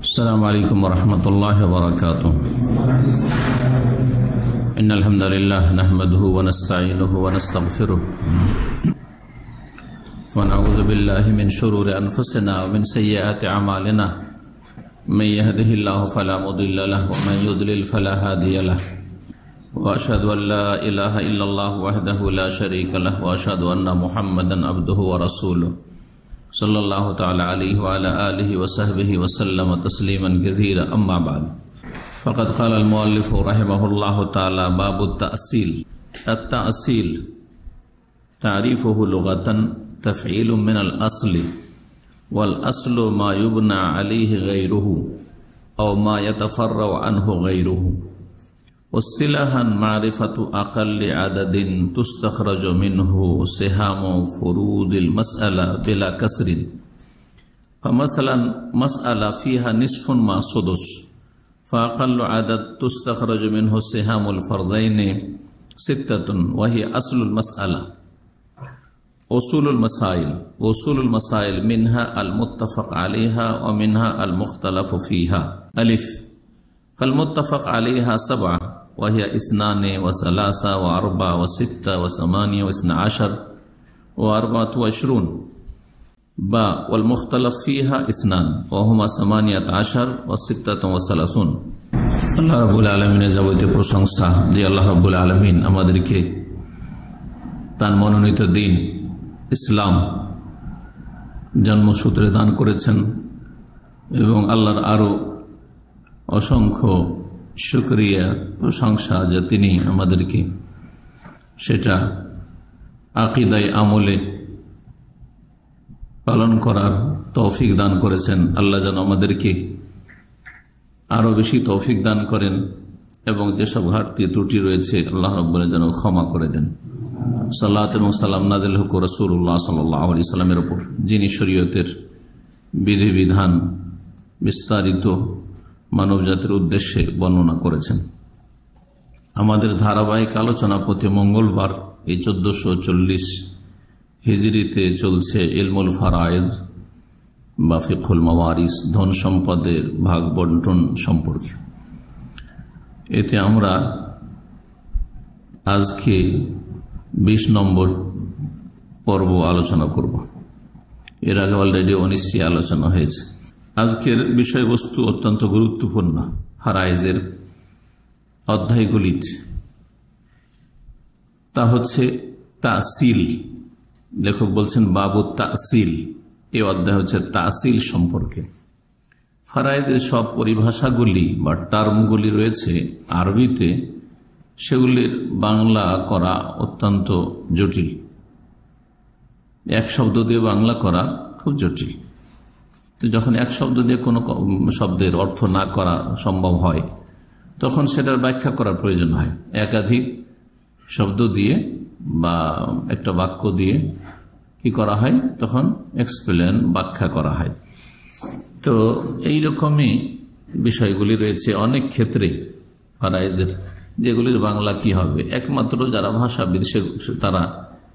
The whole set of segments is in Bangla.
السلام عليكم ورحمة الله وبركاته. إن الحمد لله نحمده ونستعينه ونستغفره ونعوذ بالله من شرور أنفسنا ومن سيئات أعمالنا. من يهده الله فلا مضل له ومن يضلل فلا هادي له. وأشهد أن لا إله إلا الله وحده لا شريك له وأشهد أن محمدا عبده ورسوله صلى الله تعالى عليه وعلى آله وصحبه وسلم تسليما كثيرا. أما بعد فقد قال المؤلف رحمه الله تعالى: باب التأصيل. التأصيل تعريفه لغة تفعيل من الأصل، والأصل ما يبنى عليه غيره أو ما يتفرع عنه غيره. واصطلاحا معرفة أقل عدد تستخرج منه سهام فروض المسألة بلا كسر. فمثلا مسألة فيها نصف مع سدس، فأقل عدد تستخرج منه سهام الفرضين 6 وهي أصل المسألة. أصول المسائل منها المتفق عليها ومنها المختلف فيها. ألف: فالمتفق عليها 7 وهي 2 و3 و4 و6 و8 و12 و24. باء: والمختلف فيها 2 وهما 18 و36। আল্লাহ রাব্বুল আলামিনের যাবতীয় প্রশংসা যে আল্লাহ রাব্বুল আলামিন আমাদেরকে তার মনোনীত দিন ইসলাম জন্মসূত্রে দান করেছেন, এবং আল্লাহর আরো অসংখ্য শুকরিয়া প্রশংসা যে তিনি আমাদেরকে সেটা আকীদায় আমলে পালন করার তৌফিক দান করেছেন। আল্লাহ যেন আমাদেরকে আরো বেশি তৌফিক দান করেন এবং যেসব ঘাটতি ত্রুটি রয়েছে আল্লাহ রাব্বুল যেন ক্ষমা করে দেন। সালাত এবং সালাম নাযিল হোক রাসূলুল্লাহ সাল্লাল্লাহু আলাইহি সাল্লামের উপর, যিনি শরীয়তের বিধিবিধান বিস্তারিত মানব জাতির উদ্দেশ্যে বর্ণনা করেছেন। আমাদের ধারাবাহিক আলোচনা প্রতি মঙ্গলবার এই 1440 হিজরিতে চলছে ইলমুল ফারায়েদ বা ফিকহুল মাওয়ারিস, ধন সম্পদের ভাগ বন্টন সম্পর্কে। এতে আমরা আজকে 20 নম্বর পর্ব আলোচনা করব। এর আগে অলরেডি 19টি আলোচনা হয়েছে। আজকের বিষয়বস্তু অত্যন্ত গুরুত্বপূর্ণ। ফারায়েজের অধ্যায়গুলিতে তা হচ্ছে তাসিল। লেখক বলছেন বাবু তাসিল। এই অধ্যায় হচ্ছে তাসিল সম্পর্কে। ফারায়েজের সব পরিভাষাগুলি বা টার্মগুলি রয়েছে আরবিতে, সেগুলির বাংলা করা অত্যন্ত জটিল। এক শব্দ দিয়ে বাংলা করা খুব জটিল। তো যখন এক শব্দ দিয়ে কোনো শব্দের অর্থ না করা সম্ভব হয়, তখন সেটার ব্যাখ্যা করার প্রয়োজন হয়। একাধিক শব্দ দিয়ে বা একটা বাক্য দিয়ে কি করা হয়, তখন এক্সপ্লেন ব্যাখ্যা করা হয়। তো এইরকমই বিষয়গুলি রয়েছে অনেক ক্ষেত্রে ফারায়েজের, যেগুলির বাংলা কি হবে। একমাত্র যারা ভাষাবিদ তারা,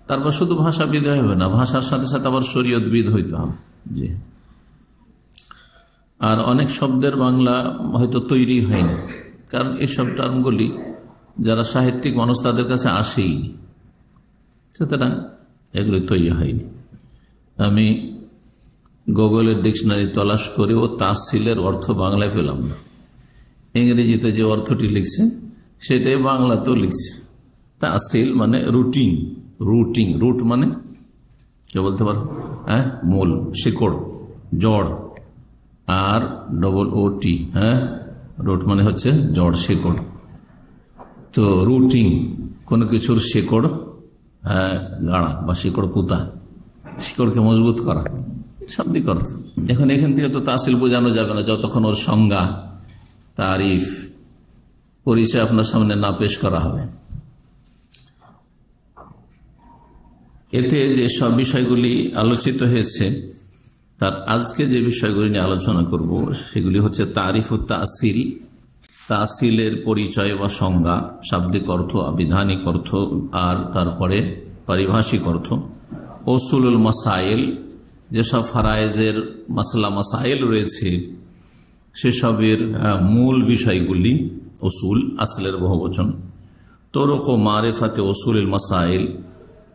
তারপর শুধু ভাষাবিদ হবে না, ভাষার সাথে সাথে আবার শরীয়তবিদ হইতে হবে। জি। আর অনেক শব্দের বাংলা হয়তো তৈরি হয়নি, কারণ এইসব টার্মগুলি যারা সাহিত্যিক মানুষ তাদের কাছে আসেই, সুতরাং এগুলি তৈরি হয়নি। আমি গুগলের ডিকশনারি তলাশ করে ও তাসিলের অর্থ বাংলায় পেলাম না। ইংরেজিতে যে অর্থটি লিখছে সেটাই বাংলাতেও লিখছে। তাসিল মানে রুটিং, রুট মানে কে বলতে পারো, হ্যাঁ, মূল, শিকড়, জড়, আর ডবল ও টি, হ্যাঁ, রুট মানে হচ্ছে জড়, শিকড়। তো রুটিং কোনো কিছুর শিকড় গাড়া বা শিকড় পুঁতা, শিকড়কে মজবুত করা, শাব্দিক অর্থ। এখন এখান থেকে তো তাসিল বোঝানো যাবে না যতক্ষণ ওর সংজ্ঞা, তারিফ, পরিচয় আপনার সামনে না পেশ করা হবে। এতে যে সব বিষয়গুলি আলোচিত হয়েছে, তার আজকে যে বিষয়গুলি নিয়ে আলোচনা করব সেগুলি হচ্ছে তারিফুত তাসিল, তাসিলের পরিচয় বা সংজ্ঞা, শাব্দিক অর্থ, আবিধানিক অর্থ, আর তারপরে পারিভাষিক অর্থ। উসুলুল মাসাইল, যেসব ফারায়েজের মাসলা মাসাইল রয়েছে সেসবের মূল বিষয়গুলি, উসুল আসলের বহুবচন। তরক ও মারেফাতে উসুলের মাসাইল,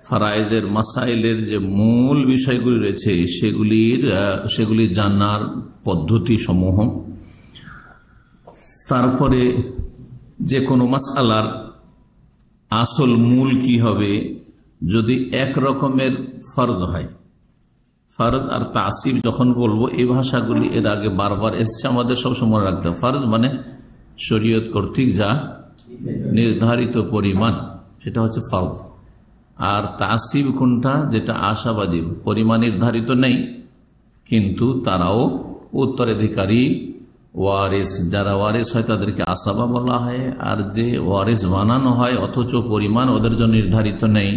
ফারায়েজের মাসাইলের যে মূল বিষয়গুলি রয়েছে সেগুলি জানার পদ্ধতি সমূহ। তারপরে যে কোনো মাসআলার আসল মূল কি হবে যদি এক রকমের ফরজ হয়। ফরজ আর তাসিব যখন বলবো, এই ভাষাগুলি এর আগে বারবার এসছে, আমাদের সবসময় রাখতে হবে। ফরজ মানে শরীয়ত কর্তৃক যা নির্ধারিত পরিমাণ, সেটা হচ্ছে ফরজ। আর তাসিব কোনটা, যেটা আশাবাদী, পরিমাণ নির্ধারিত নেই কিন্তু তারাও উত্তরাধিকারী ওয়ারিস, যারা ওয়ারিস হয় তাদেরকে আসাবা বলা হয়। আর যে ওয়ারিস বানানো হয় অথচ পরিমাণ ওদের জন্য নির্ধারিত নেই,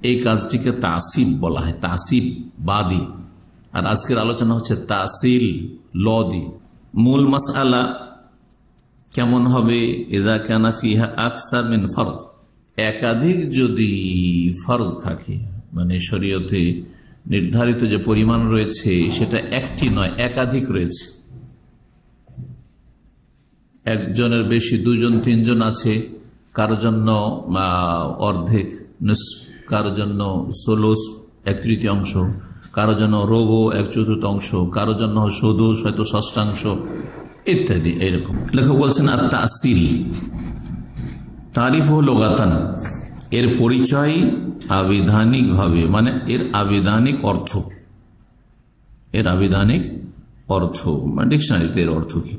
এই কাজটিকে তাসিব বলা হয়, তাসিব বাদী। আর আজকের আলোচনা হচ্ছে তাসিল লদি। মূল মাসআলা কেমন হবে? ইযা কানা ফিহা আকসার মিন ফরজ, একাধিক যদি ফরজ থাকে, মানে শরীয়তে নির্ধারিত যে পরিমাণ রয়েছে সেটা একটি নয়, একাধিক রয়েছে। একজনের বেশি, দুজন তিনজন আছে, কারো জন্য অর্ধেক, কারো জন্য ষোলশ, 1/3, কারো জন্য রবো 1/4, কারো জন্য সদুস, হয়তো ষষ্ঠাংশ ইত্যাদি। এইরকম লেখক বলছেন আর তাসিল তারিফ ও লোগাতান, এর পরিচয় আবিধানিক ভাবে, মানে এর আবিধানিক অর্থ, এর আবিধানিক অর্থ মানে ডিকশনারিতে এর অর্থ কি?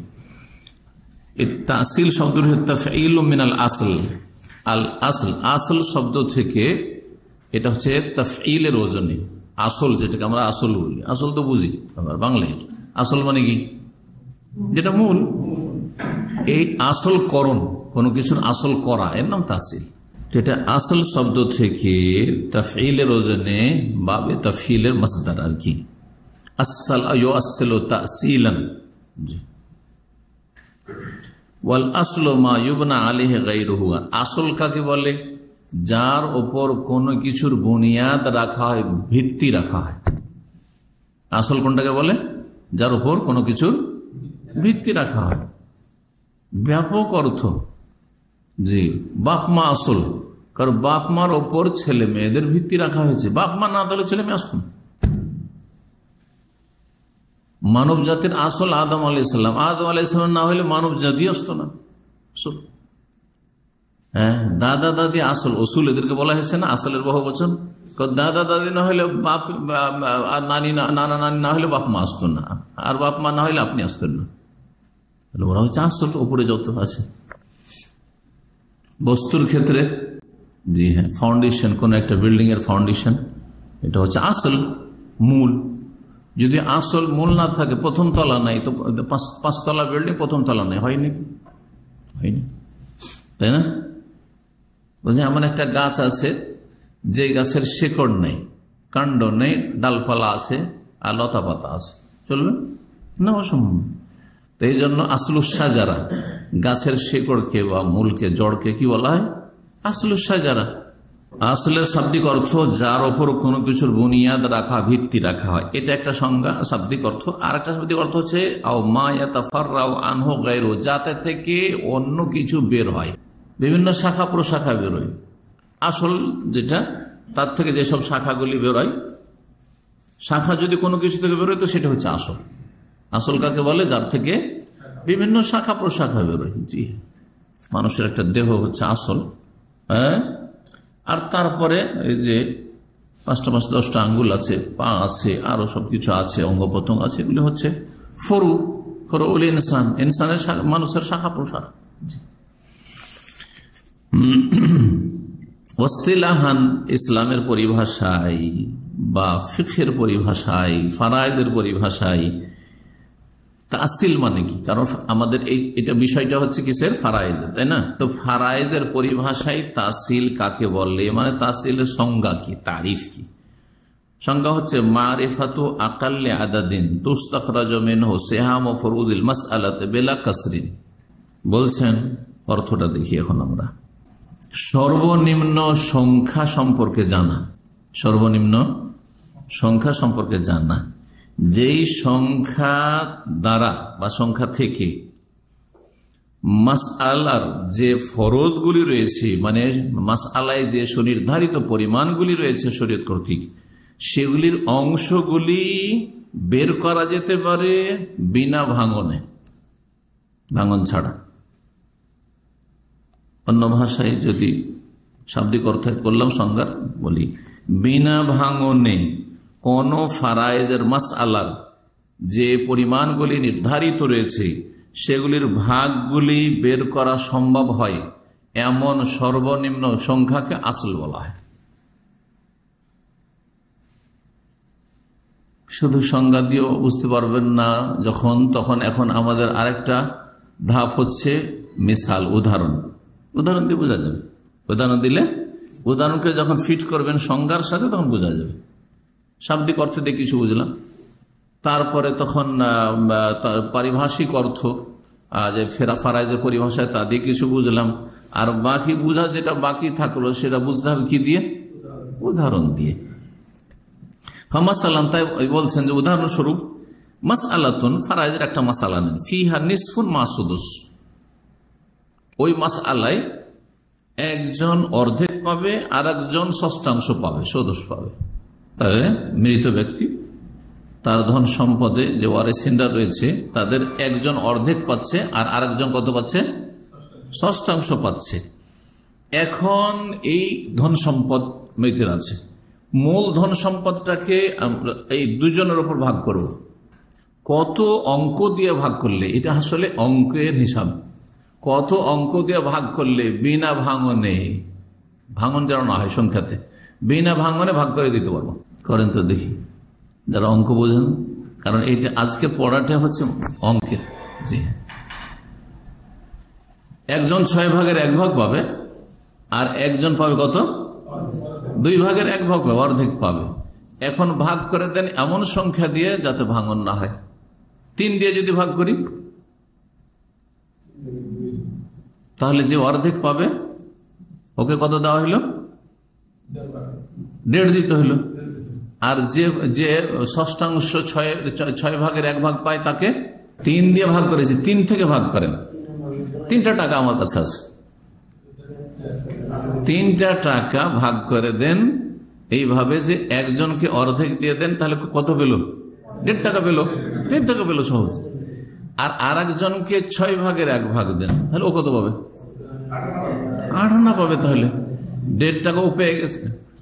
তাসিল শব্দ তাফঈল মিনাল আসল, আল আসল, আসল শব্দ থেকে, এটা হচ্ছে তাফঈলের ওজনে। আসল যেটাকে আমরা আসল বলি, আসল তো বুঝি আমার বাংলায়, আসল মানে কি? যেটা মূল। এই আসল করণ, কোনো কিছুর আসল করা, এর নাম তাসিল। যেটা আসল শব্দ থেকে তাফঈলের ওজনে বাবে তাফঈলের মাসদার আর কি। আসল ইউআসসিলু তাসিলান, জি। ওয়াল আসলু মা ইউবনা আলাইহি গায়রুহু, আসল কাকে বলে? যার ওপর কোনো কিছুর বুনিয়াদ রাখা হয়, ভিত্তি রাখা হয়। আসল কোনটাকে বলে? যার উপর কোনো কিছুর ভিত্তি রাখা হয়। ব্যাপক অর্থ, জি। বাপ মা আসল, কারণ বাপ মার ওপর ছেলে মেয়েদের ভিত্তি রাখা হয়েছে। বাপ মা না তাহলে ছেলে মেয়ে আসত না। মানব জাতির আসল আদম আলাইহিস সালাম, আদম আলাইহিস সালাম না হলে মানব জাতি আসতো না। হ্যাঁ, দাদা দাদি আসল, অসুল এদেরকে বলা হয়েছে না, আসলের বহুবচন। দাদা দাদি না হলে বাপ, আর নানি নানা নানি না হলে বাপ মা আসতো না, আর বাপ মা না হলে আপনি আসতেন না। তাহলে ওরা হচ্ছে আসল, উপরে যত আছে। বস্তুর ক্ষেত্রে, জি হ্যাঁ, ফাউন্ডেশন, কোন একটা বিল্ডিং এর ফাউন্ডেশন, এটা হচ্ছে আসল, মূল। যদি আসল মূল না থাকে, প্রথম তলা নাই, তো 5 তলা বিল্ডিং প্রথম তলা নাই, হয়নি, হয়নি, তাই না? বলছে এমন একটা গাছ আছে যে গাছের শেকড় নেই, কাণ্ড নেই, ডালপালা আছে আর লতা পাতা আছে, চলবে না? অসম্ভব। তো এই জন্য আসলুস শাজারা, গাছের শেকড়কে বা মূলকে, জড়কে কি বলা হয়? আসলুস শাজারা। আসলের শাব্দিক অর্থ যার ওপর কোনো কিছুর বুনিয়াদ রাখা, ভিত্তি রাখা হয়, এটা একটা সংজ্ঞা, শাব্দিক অর্থ। আর একটা শাব্দিক অর্থ হচ্ছে আও মা ইয়াতাফাররাউ আনহু গায়রু, যাতে থেকে অন্য কিছু বের হয়, বিভিন্ন শাখা প্রশাখা বেরোয়। আসল যেটা, তার থেকে যেসব শাখাগুলি বেরোয়, শাখা যদি কোনো কিছু থেকে বেরোয় তো সেটা হচ্ছে আসল। আসল কাকে বলে? যার থেকে বিভিন্ন শাখা প্রশাখা বেরোয়। জি, মানুষের একটা দেহ হচ্ছে আসল, হ্যাঁ। আর তারপরে এই যে 5টা 10টা আঙ্গুল আছে, পা আছে, আরো সবকিছু আছে, অঙ্গ প্রত্যঙ্গ আছে, এগুলি হচ্ছে ফরু, ফরউল ইনসান, ইনসানের মানুষের শাখা প্রশাখা। ওয়াসতিলাহান, ইসলামের পরিভাষায় বা ফিকহের পরিভাষায়, ফারায়েজের পরিভাষায় তাসিল মানে কি? কারণ আমাদের এটা বিষয়টা হচ্ছে কিসের? ফারায়েজের, তাই না? তো ফারায়েজের পরিভাষায় তাসিল কাকে বলে, মানে তাসিলের সংজ্ঞা কি, তারিফ কি? সংজ্ঞা হচ্ছে মারিফাতু আকাল্লি আদাদিন তুস্তাখরাজু মিনহু সিহাম ফুরুজিল মাসআলাতি বিলা কাসরিন। বলছেন অর্থটা দেখি এখন আমরা। সর্বনিম্ন সংখ্যা সম্পর্কে জানা, সর্বনিম্ন সংখ্যা সম্পর্কে জানা, যেই সংখ্যা দ্বারা বা সংখ্যা থেকে মাসআলার যে ফরজগুলি রয়েছে, মানে মাসআলায় যে সুনির্ধারিত পরিমাণগুলি রয়েছে শরীয়ত কর্তৃক, সেগুলির অংশগুলি বের করা যেতে পারে বিনা ভাঙনে, ভাঙন ছাড়া। অন্য ভাষায় যদি শাব্দিক অর্থ করলাম সংজ্ঞা বলি, বিনা ভাঙনে কোন ফারায়েজের মাসআলার যে পরিমাণগুলি নির্ধারিত রয়েছে সেগুলির ভাগগুলি বের করা সম্ভব হয় এমন সর্বনিম্ন সংখ্যাকে আসল বলা হয়। শুধু সংজ্ঞা দিয়েও বুঝতে পারবেন না যখন, তখন এখন আমাদের আরেকটা ধাপ হচ্ছে মিসাল, উদাহরণ দিয়ে বোঝা যাবে। উদাহরণ দিলে, উদাহরণকে যখন ফিট করবেন সংজ্ঞার সাথে তখন বোঝা যাবে। শাব্দিক অর্থ দিয়ে কিছু বুঝলাম, তারপরে তখন পারিভাষিক অর্থ যে ফারাইজের পরিভাষায় তা দিয়ে কিছু বুঝলাম, আর বাকি বুঝা যেটা বাকি থাকলো সেটা বুঝতে হবে কি দিয়ে? উদাহরণ দিয়ে। ফামাসালান, তাই বলছেন যে উদাহরণস্বরূপ মাসআলাতুন, ফারাইজের একটা মাসআলা নেন, ফিহা নিসফুন মা সুদুস, ওই মাসআলায় একজন অর্ধেক পাবে আর একজন ষষ্ঠাংশ পাবে, সদস্য পাবে। তাহলে মৃত ব্যক্তি তার ধন সম্পদে যে ওয়ারিসিনরা রয়েছে তাদের একজন অর্ধেক পাচ্ছে আর আরেকজন কত পাচ্ছে? ষষ্ঠাংশ পাচ্ছে। এখন এই ধন সম্পদ মৃতের আছে, মূল ধন সম্পদটাকে আমরা এই দুজনের উপর ভাগ করব। কত অঙ্ক দিয়ে ভাগ করলে, এটা আসলে অঙ্কের হিসাব, কত অঙ্ক দিয়ে ভাগ করলে বিনা ভাঙনে, ভাঙন যেন না হয় সংখ্যাতে, বিনা ভাঙনে ভাগ করে দিতে পারবো। করেন তো দেখি যারা অঙ্ক বোঝেন, কারণ এইটা আজকের পড়াটা হচ্ছে অঙ্কের। জি হ্যাঁ, একজন 6 ভাগের 1 ভাগ পাবে আর একজন পাবে কত? 2 ভাগের 1 ভাগ পাবে, অর্ধেক পাবে। এখন ভাগ করে দেন এমন সংখ্যা দিয়ে যাতে ভাঙন না হয়। 3 দিয়ে যদি ভাগ করি তাহলে যে অর্ধেক পাবে ওকে কত দেওয়া হইল? 1.5 দিতে হইল। আর যে ষষ্ঠাংশ 6 ভাগের 1 ভাগ পায় তাকে 3 দিয়ে ভাগ করেছি, 3 থেকে ভাগ করেন। 3টা টাকা আমার কাছে আছে, 3টা টাকা ভাগ করে দেন এইভাবে যে একজনকে অর্ধেক দিয়ে দেন, তাহলে কত পেল? 1.5 টাকা পেল, 1.5 টাকা পেল সহজ। আর আরেকজনকে 6 ভাগের 1 ভাগ দেন, তাহলে ও কত পাবে? 8 আনা পাবে। তাহলে 1.5 টাকাও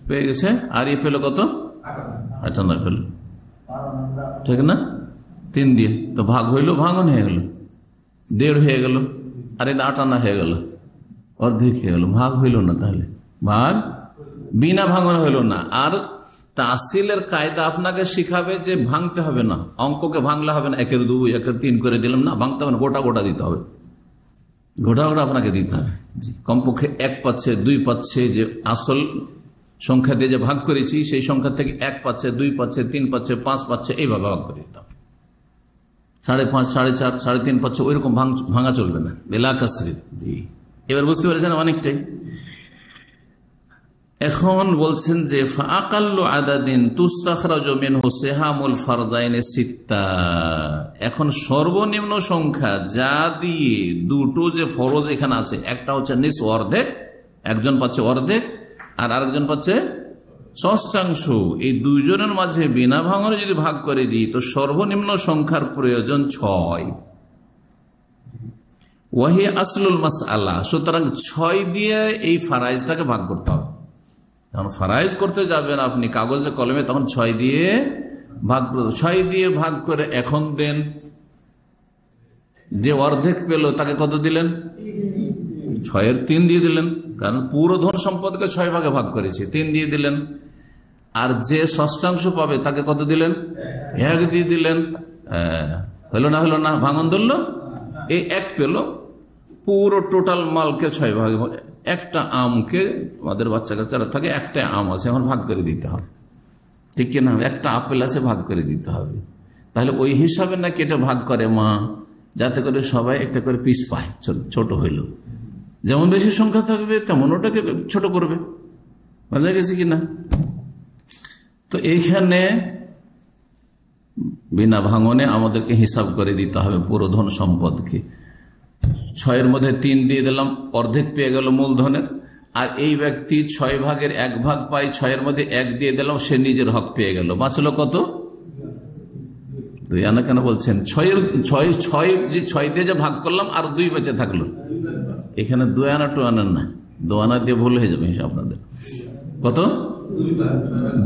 পেয়ে গেছে আর এ পেল কত? 8 আনা পেল, ঠিক না? 3 দিয়ে তো ভাগ হইল, ভাঙন হয়ে গেল, 1.5 হয়ে গেল, আর এটা 8 আনা হয়ে গেল, অর্ধেক হয়ে গেল, ভাগ হইল না। তাহলে ভাগ বিনা ভাঙন হইল না। আর তাসিলের কায়দা আপনাকে শিখাবে যে ভাঙতে হবে না, অঙ্ককে ভাঙলে হবে না, 1-এর 2, 1-এর 3 করে দিলাম না, ভাঙতে হবে না, গোটা গোটা দিতে হবে, গোটা গোটা আপনাকে দিতে হবে। কমপক্ষে 1 পাচ্ছে, 2 পাচ্ছে, যে আসল সংখ্যা দিয়ে যে ভাগ করেছি সেই সংখ্যা থেকে 1 পাচ্ছে, 2 পাচ্ছে, 3 পাচ্ছে, 5 পাচ্ছে, এইভাবে ভাগ করে দিতে হবে। 5.5, 4.5, 3.5 পাচ্ছে, ওইরকম ভাঙা চলবে না, বেলাকাস্ত্রী। জি, এবার বুঝতে পেরেছেন অনেকটাই। এখন বলছেন যে ফাআকাল্লু আদাদিন তুস্তাখরাজু মিনহু সিহামুল ফারদাইন সিত্তা, এখন সর্বনিম্ন সংখ্যা যা দিয়ে দুটো যে ফরজ এখানে আছে, একটা হচ্ছে নিস অর্ধেক, একজন পাচ্ছে অর্ধেক আর আরেকজন পাচ্ছে ষষ্ঠাংশ, এই দুইজনের মাঝে বিনা ভাঙনে যদি ভাগ করে দিই তো সর্বনিম্ন সংখ্যার প্রয়োজন 6। ওয়াহি আসলুল মাসআলা, সুতরাং 6 দিয়ে এই ফারাইজটাকে ভাগ করতে হবে। যখন ফারাইজ করতে যাবেন আপনি কাগজে কলমে, তখন 6 দিয়ে ভাগ করে, 6 দিয়ে ভাগ করে এখন দেন। যে অর্ধেক পেল তাকে কত দিলেন? 6-এর 3 দিয়ে দিলেন, কারণ পুরো ধন সম্পদকে 6 ভাগে ভাগ করেছে, 3 দিয়ে দিলেন। আর যে ষষ্ঠাংশ পাবে তাকে কত দিলেন? 1 দিয়ে দিলেন। হলো না? হলো না? ভাঙন ধরল, এই 1 পেল, পুরো টোটাল মালকে 6 ভাগে, একটা আমকে, আমাদের বাচ্চা কাচ্চারা থাকে, একটা আম আছে, এখন ভাগ করে দিতে হবে, ঠিক কিনা? একটা আপেল আছে, ভাগ করে দিতে হবে। তাহলে ওই হিসাবে নাকি এটা ভাগ করে মা, যাতে করে সবাই একটা করে পিস পায়, ছোট হইল। যেমন বেশি সংখ্যা থাকবে তেমন ওটাকে ছোট করবে, বোঝা গেছে কিনা? তো এইখানে বিনা ভাঙনে আমাদেরকে হিসাব করে দিতে হবে পুরো ধন সম্পদকে। 6 মধ্যে 3 দিয়ে দিলাম, অর্ধেক পেয়ে গেল মূলধনের। আর এই ব্যক্তি 6 ভাগের 1 ভাগ পাই, 6 মধ্যে 1 দিয়ে দিলাম, সে নিজের হক পেয়ে গেল। বাঁচলো কত? 2 আনা। কেন বলছেন 6 দিয়ে যে ভাগ করলাম আর 2 বেঁচে থাকলো? এখানে 2 আনা 2 আনা না, 2 আনা দিয়ে ভুল হয়ে যাবে হিসাব আপনাদের। কত?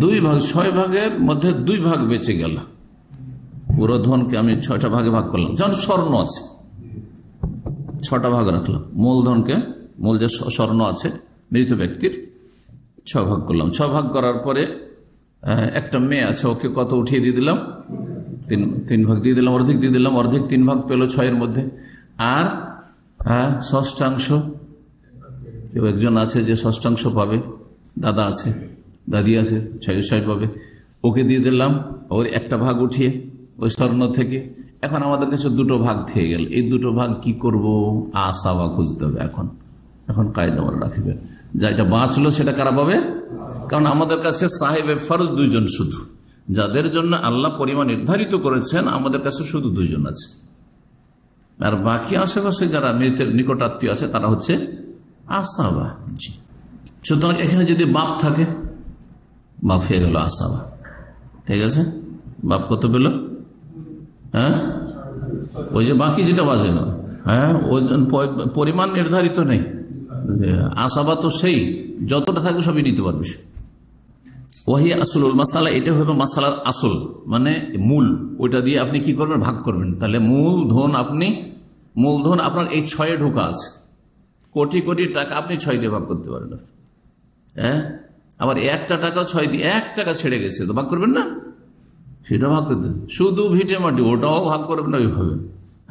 2 ভাগ। 6 ভাগের মধ্যে 2 ভাগ বেঁচে গেল। পুরো ধনকে আমি 6টা ভাগে ভাগ করলাম। যেমন স্বর্ণ আছে, 6টা ভাগ রাখলাম। মূলধনকে, মূল যে স্বর্ণ আছে মৃত ব্যক্তির, 6 ভাগ করলাম। 6 ভাগ করার পরে একটা মেয়ে আছে, ওকে কত উঠিয়ে দিয়ে দিলাম? 3 ভাগ দিয়ে দিলাম, অর্ধেক দিয়ে দিলাম। অর্ধেক 3 ভাগ পেল 6 মধ্যে। আর ষষ্ঠাংশ, কেউ একজন আছে যে ষষ্ঠাংশ পাবে, দাদা আছে, দাদি আছে, 6 পাবে, ওকে দিয়ে দিলাম। ওর একটা ভাগ উঠিয়ে ওই স্বর্ণ থেকে। এখন আমাদের কাছে 2টো ভাগ থেকে গেল। এই 2টো ভাগ কি করব? আসাবা খুঁজতে হবে। এখন কায়দা আমরা রাখবে, যা এটা বাঁচলো সেটা কারা পাবে? কারণ আমাদের কাছে সাহেবে ফরজ 2 জন শুধু, যাদের জন্য আল্লাহ পরিমাণ নির্ধারিত করেছেন, আমাদের কাছে শুধু 2 জন আছে। আর বাকি আশেপাশে যারা মৃতের নিকটাত্মীয় আছে তারা হচ্ছে আসাবা। জি, সুতরাং এখানে যদি বাপ থাকে, বাপ হয়ে গেল আসাবা। ঠিক আছে, বাপ কত পেল? হ্যাঁ, ওই যে বাকি যেটা বাজে না, হ্যাঁ, ওই পরিমাণ নির্ধারিত নেই। আসাবা তো সেই যতটা থাকবে সবই নিতে পারবে। ওয়াহি আসলুল মাসালা, এটা হবে মাসালার আসল, মানে মূল। ওইটা দিয়ে আপনি কি করবেন? ভাগ করবেন। তাহলে মূলধন আপনার এই 6 ঢোকা আছে, কোটি কোটি টাকা আপনি 6 দিয়ে ভাগ করতে পারেন। হ্যাঁ, আবার 1টা টাকা 6 দিয়ে, 1 টাকা ছেড়ে গেছে তো ভাগ করবেন না? সেটা ভাগ করতে। শুধু ভিটে মাটি, ওটাও ভাগ করবেন না ওইভাবে।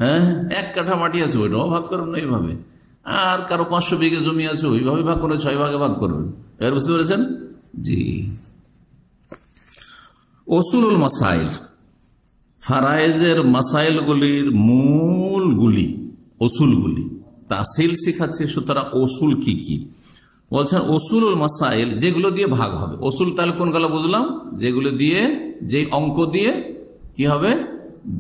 হ্যাঁ, 1 কাঠা মাটি আছে, ওইটাও ভাগ করবেন না ওইভাবে। আর কারো 500 বিঘে জমি আছে, ওইভাবে ভাগ করে 6 ভাগে ভাগ করবেন। এবার বুঝতে পেরেছেন? জি। উসুলুল মাসাইল, ফারায়েজের মাসাইলগুলির মূলগুলি, উসুলগুলি। তাসিল শিখাচ্ছে, সুতরাং উসুল কি কি বলছেন? উসুলুল মাসাইল, যেগুলো দিয়ে ভাগ হবে। উসুল তাহলে কোনগুলো বুঝলাম? যেগুলো দিয়ে, যে অঙ্ক দিয়ে কি হবে?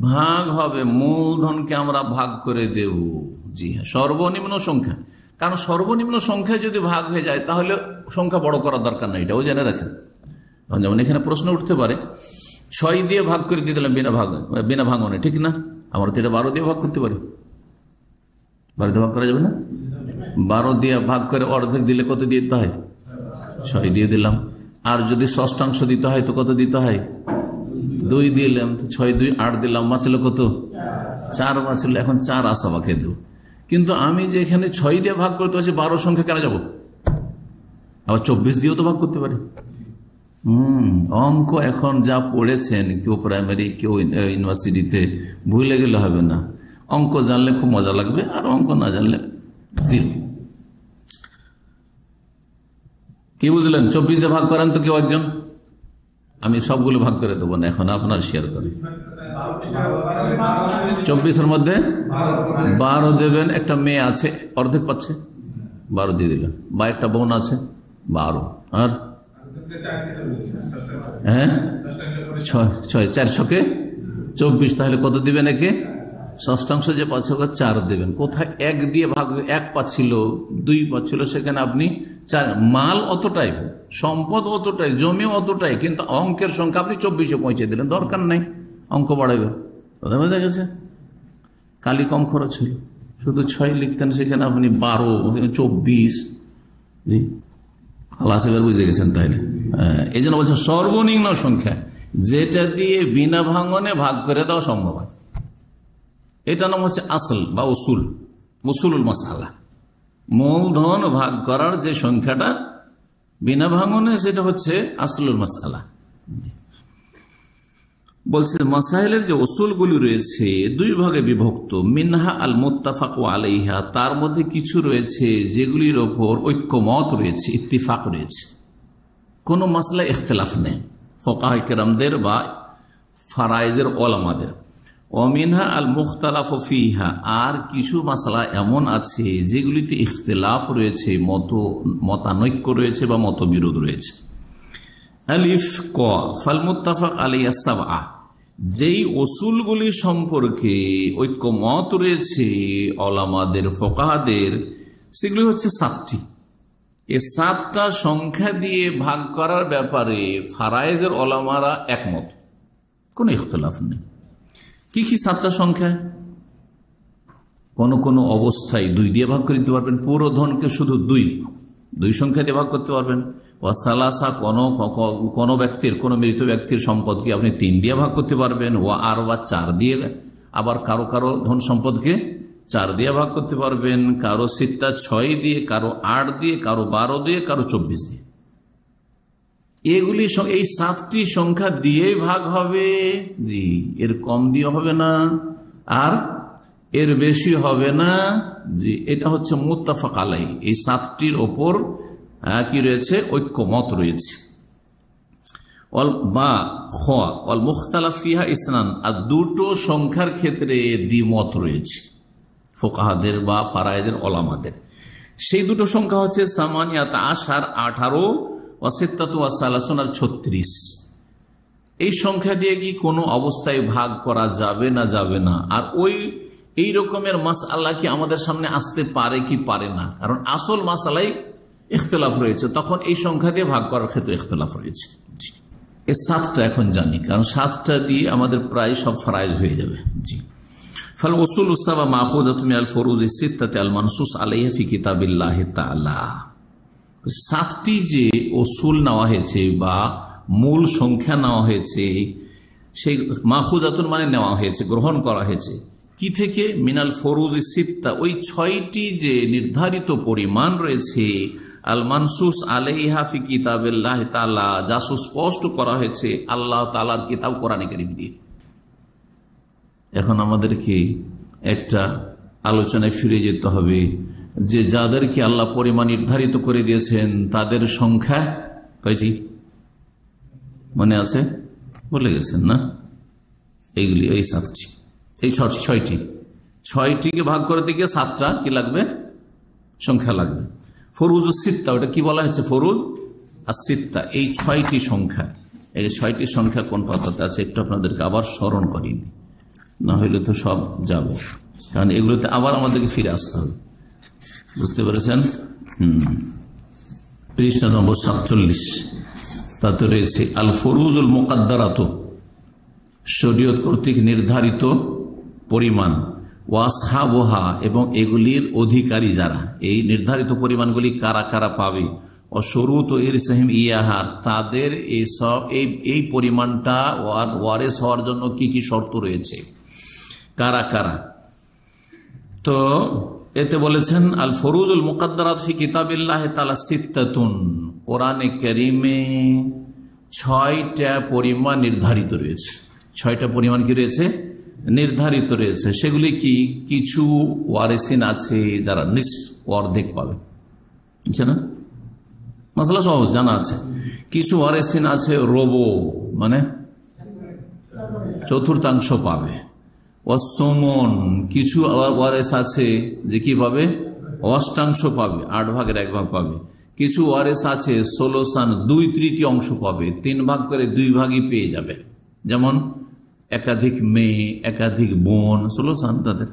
ভাগ হবে। মূলধনকে আমরা ভাগ করে দেব। জি হ্যাঁ, সর্বনিম্ন সংখ্যা। কারণ সর্বনিম্ন সংখ্যায় যদি ভাগ হয়ে যায় তাহলে সংখ্যা বড় করার দরকার নাই, এটাও জেনে রাখেন। যেমন এখানে প্রশ্ন উঠতে পারে, 6 দিয়ে ভাগ করে দিয়ে দিলাম বিনা ভাঙনে, ঠিক না? আমরা তো এটা 12 দিয়ে ভাগ করতে পারি। 12 দিয়ে ভাগ করা যাবে না? 12 দিয়ে ভাগ করে অর্ধেক দিলে কত দিতে হয়? 6 দিয়ে দিলাম। আর যদি ষষ্ঠাংশ দিতে হয় তো কত দিতে হয়? 2 দিলাম। তো 6 2 8 দিলাম, বাঁচলো কত? 4 বাঁচলো। এখন 4 আসাবাকে দেব। কিন্তু আমি যে এখানে 6 দিয়ে ভাগ করতে পারছি, 12 সংখ্যা কেন যাব? আবার 24 দিয়েও তো ভাগ করতে পারি। অঙ্ক এখন যা পড়েছেন, কেউ প্রাইমারি, কেউ ইউনিভার্সিটিতে, ভুলে গেলে হবে না। অঙ্ক জানলে খুব মজা লাগবে, আর অঙ্ক না জানলে জিরো। কি বুঝলেন? 24 দিয়ে ভাগ করেন তো কেউ একজন। আমি সবগুলো ভাগ করে দেবো না, এখন আপনার শেয়ার করেন। 24-এর মধ্যে 12 দেবেন। একটা মেয়ে আছে, অর্ধেক পাচ্ছে, 12 দিয়ে দেবেন। বা একটা বোন আছে, 12। আর হ্যাঁ, 6 4 6 24। তাহলে কত দিবেন? একে ষষ্ঠাংশ যে পাচ্ছে 4 দেবেন। কোথায় 1 দিয়ে ভাগ? 1 পাচ্ছিল, 2 পাচ্ছিল, সেখানে আপনি 4। মাল অতটাই, সম্পদ অতটাই, জমি অতটাই, কিন্তু অঙ্কের সংখ্যা আপনি 24-এ পৌঁছে দিলেন। দরকার নাই অঙ্ক বাড়াবেন। কথা বোঝা গেছে? কালি কম খরচ ছিল, শুধু 6 লিখতেন, সেখানে আপনি 12, 24। জি, এবার বুঝে গেছেন তাইলে? এই জন্য বলছেন সর্বনিম্ন সংখ্যা যেটা দিয়ে বিনা ভাঙনে ভাগ করে দেওয়া সম্ভব হয়, এটা নাম হচ্ছে আসল বা উসুল, উসুলুল মাসালা। মূলধন ভাগ করার যে সংখ্যাটা বিনা ভাঙনে, সেটা হচ্ছে আসলুল মাসালা। বলছে মাসাইলের যে উসুলগুলি রয়েছে 2 ভাগে বিভক্ত। মিনহা আল মুত্তাফাক আলাইহা, তার মধ্যে কিছু রয়েছে যেগুলির ওপর ঐক্যমত রয়েছে, ইত্তিফাক রয়েছে, কোন মাসলা ইখতিলাফ নেই ফুকাহা কেরামদের বা ফারায়েজের ওলামাদের। ওমিনহা আল মুখতালাফ ফিহা, আর কিছু মাসলা এমন আছে যেগুলিতে ইখতিলাফ রয়েছে, মতানৈক্য রয়েছে বা মতবিরোধ রয়েছে। আলিফ ক ফাল মুত্তাফাক আলাইহা সাবআ, যেই উসুলগুলি সম্পর্কে ঐক্যমত রয়েছে ওলামাদের, ফোকাহাদের, সেগুলি হচ্ছে 7টি। এই 7টা সংখ্যা দিয়ে ভাগ করার ব্যাপারে ফারায়েজের ওলামারা একমত, কোনো ইখতিলাফ নেই। কি কি 7টা সংখ্যা? কোন অবস্থায় 2 দিয়ে ভাগ করে দিতে পারবেন, পুরো ধনকে শুধু 2 সংখ্যা দিয়ে ভাগ করতে পারবেন। ওয়াসালাসা, কোন ব্যক্তির, কোন মৃত ব্যক্তির সম্পদকে আপনি 3 দিয়ে ভাগ করতে পারবেন। আর 4 দিয়ে, আবার কারো ধন সম্পদকে 4 দিয়ে ভাগ করতে পারবেন। কারো 6 দিয়ে, কারো 8 দিয়ে, কারো 12 দিয়ে, কারো 24 দিয়ে। এগুলি এই 7টি সংখ্যা দিয়ে ভাগ হবে। জি, এর কম দিয়ে হবে না, আর এর বেশি হবে না। জি, এটা হচ্ছে মুত্তাফাক আলাইহি। এই 7টির ওপর কি রয়েছে? ঐক্যমত রয়েছে। মুখতালাফ ফিহা ইসনান, আর 2টো সংখ্যার ক্ষেত্রে দ্বিমত রয়েছে ফোকাহাদের বা ফারায়েজের ওলামাদের। সেই 2টো সংখ্যা হচ্ছে সামানিয়াত আশার 18, ওয়াসিত্তাতু ওয়াসালাসুন আর 36। এই সংখ্যা দিয়ে কি কোনো অবস্থায় ভাগ করা যাবে না, যাবে না? আর এই রকমের মাসআলা কি আমাদের সামনে আসতে পারে কি পারে না? কারণ আসল মাসআলাই ইখতিলাফ রয়েছে, তখন এই সংখ্যা দিয়ে ভাগ করার ক্ষেত্রে ইখতিলাফ রয়েছে। এই 7টা এখন জানি, কারণ 7টা দিয়ে আমাদের প্রায় সব ফারায়েজ হয়ে যাবে। জি, ফাল উসুল সাবা মাখুদাতু মিনাল ফুরুজি সিত্তাতি আল মানসুস আলাইহা ফি কিতাবিল্লাহি তাআলা। 7টি যে উসুল নেওয়া হয়েছে বা মূল সংখ্যা নেওয়া হয়েছে, সেই মাখুজাতুন মানে নেওয়া হয়েছে, গ্রহণ করা হয়েছে কি থেকে? মিনাল ফুরুজি সিত্তা, ওই 6টি যে নির্ধারিত পরিমাণ রয়েছে, আল মানসুস আলাইহা ফি কিতাবিল্লাহি তাআলা, যা সুস্পষ্ট করা হয়েছে আল্লাহ তাআলার কিতাব কোরআনে কারীম দিয়ে। এখন আমাদেরকে একটা আলোচনায় ফিরে যেতে হবে যে যাদেরকে আল্লাহ পরিমাণ নির্ধারিত করে দিয়েছেন তাদের সংখ্যা কয়টি মনে আছে? বলে গেছেন না? এইগুলি, এই 7টি, এই 6টিকে ভাগ করে দিকে 7টা কি লাগবে? সংখ্যা লাগবে। ফরুজ সিত্তা, ওটা কি বলা হয়েছে? ফরুজ আর সিত্তা, এই 6টি সংখ্যা। এই 6টি সংখ্যা কোন পাতাতে আছে একটু আপনাদেরকে আবার স্মরণ করিয়ে দিই, না হইলে তো সব যাবে, কারণ এগুলোতে আবার আমাদেরকে ফিরে আসতে হবে। বুঝতে পেরেছেন? পৃষ্ঠা নম্বর 47, তাতে রয়েছে আল ফরুজুল মুকাদ্দারাত, শরীয়ত কর্তৃক নির্ধারিত পরিমাণ, ওয়াসহাবুহা, এবং এগুলির অধিকারী যারা, এই নির্ধারিত পরিমাণগুলি কারা কারা পাবে, অশরুত ইরসাহিম ইয়াহা, তাদের এই পরিমাণটা ওয়ারেস হওয়ার জন্য কি কি শর্ত রয়েছে, কারা কারা। তো এতে বলেছেন আল ফরুজুল মুকাদ্দারাত ফি কিতাবিল্লাহি তাআলা সিত্তাতুন, কোরআনে কারীমে 6টা পরিমাণ নির্ধারিত রয়েছে। 6টা পরিমাণ কি রয়েছে? নির্ধারিত রয়েছে। সেগুলি কি? কিছু ওয়ারিসিন আছে যারা অর্ধেক পাবে, বুঝছে না? মাসআলা সহজ জানা আছে। কিছু ওয়ারিসিন আছে রবো, মানে 1/4 পাবে। অসমন, কিছু ওয়ারেস আছে যে কি পাবে? 1/8 পাবে, 8 ভাগের 1 ভাগ পাবে। কিছু ওয়ারেস আছে 16 2/3 পাবে, 3 ভাগ করে 2 ভাগই পেয়ে যাবে। যেমন একাধিক মেয়ে, একাধিক বোন, 16 তাদের।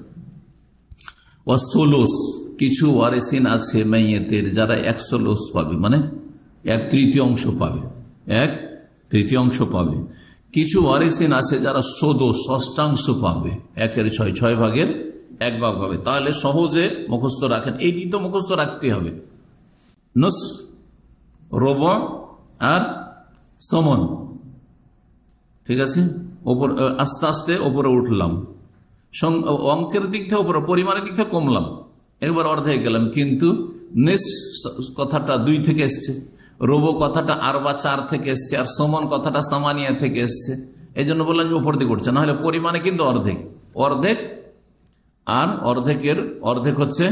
ওয়াসোলস, কিছু ওয়ারেসিন আছে মেয়েদের যারা 1/16 পাবে, মানে 1/3 পাবে, 1/3 পাবে। কিছু ওয়ারিসিন আছে যারা 1/6 পাবে, 1/6, 6 ভাগের 1 ভাগ পাবে। তাহলে সহজে মুখস্থ রাখেন, এইটি তো মুখস্থ রাখতে হবে, নস, রবع আর সমন। ঠিক আছে, আস্তে আস্তে ওপরে উঠলাম, অঙ্কের দিক থেকে ওপরে, পরিমাণের দিক থেকে কমলাম, একবার অর্ধেক গেলাম, কিন্তু নিস কথাটা 2 থেকে এসছে, রবো কথাটা আরবা 4 থেকে এসছে, আর সমন কথাটা সামানিয়া থেকে এসছে। এই জন্য বললাম যে উপর দিকে উঠছে, না হলে পরিমাণে কিন্তু অর্ধেক, আর অর্ধেক হচ্ছে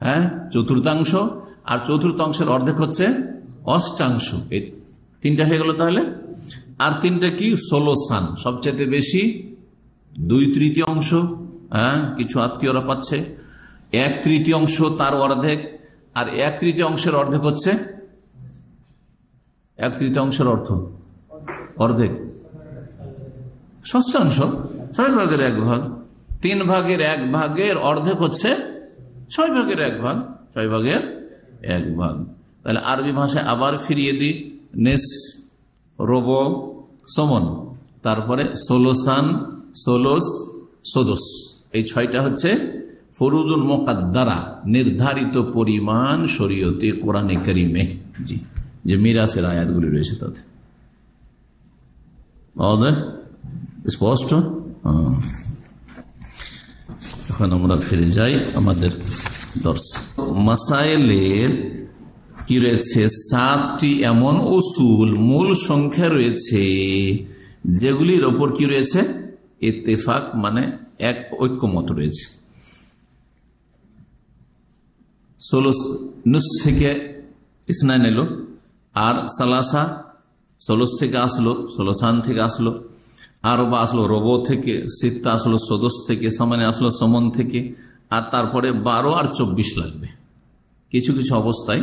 1/4, আর 1/4 অর্ধেক হচ্ছে 1/8। এই 3টা হয়ে গেল। তাহলে আর 3টা কি? 16, সবচেয়ে বেশি 2/3, কিছু আত্মীয়রা পাচ্ছে 1/3, তার অর্ধেক, আর 1/3 অর্ধেক হচ্ছে 1/3 অর্ধেক ষষ্ঠাংশ, 6/1 3/1 অর্ধেক হচ্ছে 6/1, 6/1। তাহলে আরবি ভাষায় আবার ফিরিয়ে দিই, নিস, রব, সমন, তারপরে ষোলসান, ষোলস, সদস, এই 6টা হচ্ছে ফরুদুল মুকাদ্দারা, নির্ধারিত পরিমাণ শরীয়তে কোরআনে কারিমে, জি, যে মিরাসের আয়াতগুলি রয়েছে তাতে। স্পষ্ট? এখন আমরা ফিরে যাই আমাদের দর্শ। মাসাইলের কি রয়েছে? 7টি এমন উসুল, মূল সংখ্যা রয়েছে যেগুলির ওপর কি রয়েছে? ইত্তেফাক, মানে এক ঐক্যমত রয়েছে। 16 নুস থেকে ইসনাইন এলো, আর সালাসা 16 থেকে আসলো, 16 থেকে আসলো, আরবা আসলো রবো থেকে, সিত্তা আসলো সদস থেকে, সামানে আসলো সমন থেকে, আর তারপরে 12 আর 24 লাগবে। কিছু কিছু অবস্থায়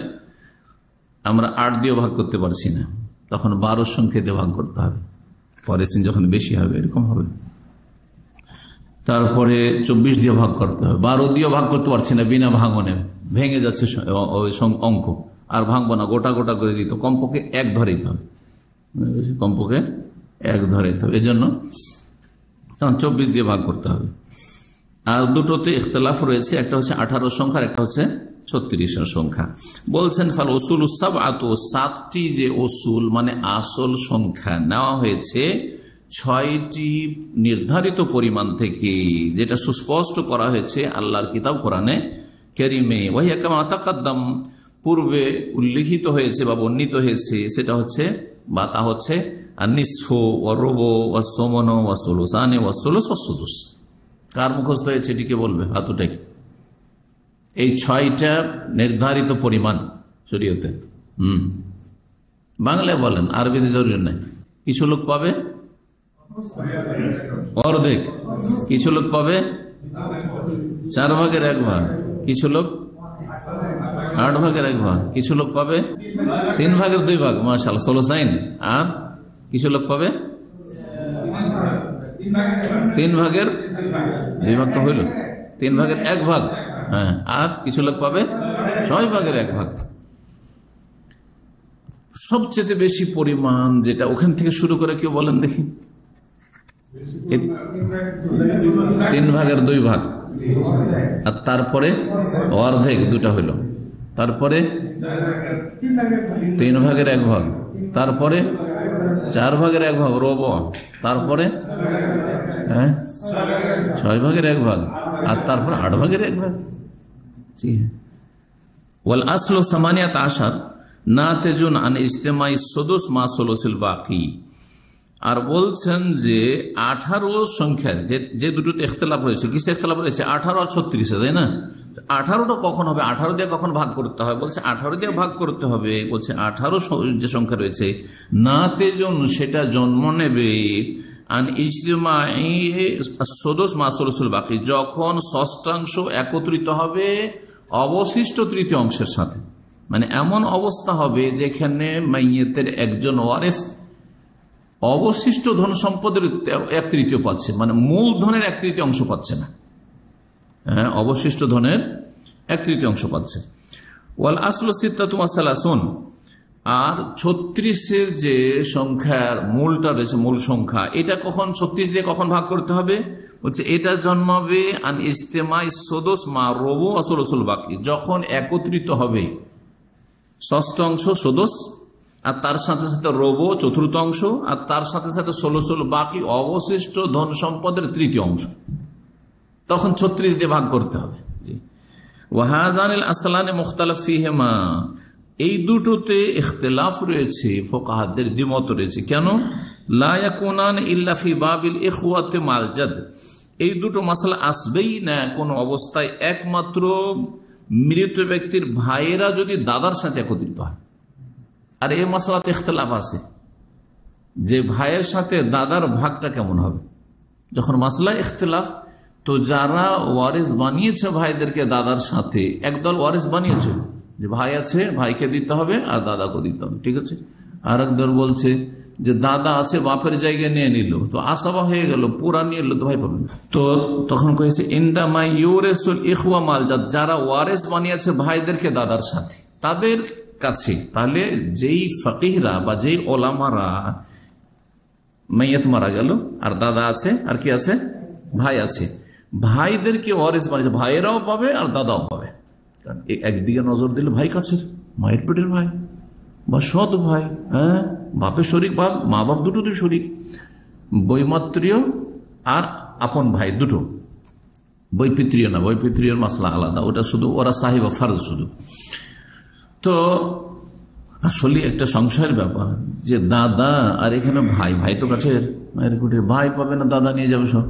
আমরা 8 দিয়ে ভাগ করতে পারছি না, তখন 12 সংখ্যা দিয়ে ভাগ করতে হবে, পরে যখন বেশি হবে এরকম হবে। তারপরে 24 দিয়ে ভাগ করতে হবে, 12 দিয়ে ভাগ করতে পারছি না, বিনা ভাঙনে ভেঙে যাচ্ছে অঙ্ক, আর ভাঙবো না, গোটা গোটা করে দিতে, কমপক্ষে 1 ধরে দিতে হবে, কমপক্ষে 1 ধরে দিতে হবে। এই জন্য তখন 24 দিয়ে ভাগ করতে হবে। আর দুটোতে ইখতিলাফ রয়েছে, একটা হচ্ছে 18 সংখ্যা, একটা হচ্ছে 36 সংখ্যা। বলছেন ফাল উসুল সাবআতু, 7টি যে উসুল মানে আসল সংখ্যা নেওয়া হয়েছে 6টি নির্ধারিত পরিমাণ থেকে, যেটা সুস্পষ্ট করা হয়েছে আল্লাহর কিতাব কোরআনে কারীমে। ওয়াহিয়া কামা তাকাদ্দাম, পূর্বে উল্লেখিত হয়েছে বা বর্ণিত হয়েছে, সেটা হচ্ছে বা তা হচ্ছে নিসফু ওয়া রুবু ওয়া সুমনু ওয়া সুলুসানি ওয়া সুলুস ওয়া সুদুস। কার মুখস্থ হয়েছে এটিকে বলবে হাত উঠে। এই 6টা নির্ধারিত পরিমাণ শরীয়তে। বাংলায় বলেন, আরবিতে জরুরি নাই। কিছু লোক পাবে অর্ধেক, কিছু লোক পাবে 4/1, কিছু লোক 8/1, কিছু লোক পাবে 3/2, মাশাআল্লাহ, 16। আর কিছু লোক পাবে 3/2 তো হইল, 3/1। হ্যাঁ, আর কিছু লোক পাবে 6/1। সবচেয়ে বেশি পরিমাণ যেটা ওখান থেকে শুরু করে কেউ বলেন দেখি? 3/2, আর তারপরে অর্ধেক 2টা হইল, তারপরে 3/1, তারপরে 4/1 রব, তারপরে 6/1, আর তারপরে 8/1। জি হ্যাঁ। ওয়াল আসলু 18 নাতেজুন আন ইজতিমাই সুদুস মা সুলুসিল বাকি। আর বলছেন যে 18 সংখ্যার যে দুটোতে ইখতিলাফ হয়েছে, কিসে ইখতিলাফ হয়েছে? 18 আর 36, তাই না? 18টা কখন হবে? 18 দিয়ে কখন ভাগ করতে হয়? বলছে 18 দিয়ে ভাগ করতে হবে। বলছে 18 যে সংখ্যা রয়েছে নাতেজুন, সেটা জন্ম নেবে আন ইজতিমাই সুদুস মা সুলুসিল বাকি, যখন ষষ্ঠাংশ একত্রিত হবে অবশিষ্ট তৃতীয় অংশের সাথে। মানে এমন অবস্থা হবে যেখানে মাইয়েতের একজন ওয়ারিস অবশিষ্ট ধন সম্পদের 1/3 পাচ্ছে, মানে মূল ধনের 1/3 অংশ পাচ্ছে না, হ্যাঁ, অবশিষ্ট ধনের 1/3 অংশ পাচ্ছে। ওয়াল আসলু সিত্তাতু ওয়া সালাসুন, আর 36-এর যে সংখ্যার মূলটা রয়েছে, মূল সংখ্যা, এটা কখন 36 দিয়ে কখন ভাগ করতে হবে? বলছে এটা জন্মাবে আন ইজতিমাই সুদুস মা রুবু ওয়া সুলুসুল বাকি, যখন একত্রিত হবে ষষ্ঠ অংশ সুদুস, আর তার সাথে সাথে রবো 4র্থ অংশ, আর তার সাথে সাথে সুলুসুল বাকি অবশিষ্ট ধন সম্পদের 3য় অংশ, তখন 36 দিয়ে ভাগ করতে হবে। জি, ওয়াহাযানিল আসলানি মুখতালাফ ফীহিমা, এই দুটোতে ইখতিলাফ রয়েছে, ফুকাহাদের দ্বিমত রয়েছে। কেন? লা ইয়াকুনান ইল্লা ফি বাবিল ইখওয়াতি মাল জাদ, এই দুটো মাসলা আসবেই না কোন অবস্থায় একমাত্র মৃত ব্যক্তির ভাইয়েরা যদি দাদার সাথে একত্রিত হয়। আর এই মাসলাতে ইখতিলাফ আছে যে ভাইয়ের সাথে দাদার ভাগটা কেমন হবে। যখন মাসলা ইখতিলাফ, তো যারা ওয়ারিস বানিয়েছে ভাইদেরকে দাদার সাথে, একদল ওয়ারিস বানিয়েছে যে ভাই আছে, ভাইকে দিতে হবে আর দাদাকে দিতে হবে, ঠিক আছে। আর একদল বলছে যে দাদা আছে বাপের জায়গায় নিয়ে নিল, তো আসাবা হয়ে গেল, পুরা নিয়ে এলো, তো ভাই পাবেন না। তো তখন কয়েছে ইনদামাই ইউরেসুল ইখওয়া মালজাত, যারা ওয়ারেস বানিয়েছে ভাইদেরকে দাদার সাথে, তাদের কাছে। তাহলে যেই ফকিহরা বা যেই ওলামারা মাইয়াত মারা গেল আর দাদা আছে আর কি আছে, ভাই আছে, ভাইদেরকে ওয়ারিস বানিয়েছে, ভাইয়েরাও পাবে আর দাদাও পাবে। কারণ একদিকে নজর দিলে ভাই কাছের, মায়ের পেটের ভাই বা সৎ ভাই, হ্যাঁ, বাপের শরিক, বাপ মা বাপ দুটোতে শরিক, বৈমাত্রীয় আর আপন ভাই দুটো, বৈপিত্রীয় না, বৈপিত্রীয় মাসলা আলাদা, ওটা শুধু ওরা সাহিবা ফারজ শুধু। তো আসলে একটা সংশয়ের ব্যাপার যে দাদা আর এখানে ভাই, ভাই তো কাছে মায়ের কুটে, ভাই পাবে না, দাদা নিয়ে যাবে সব,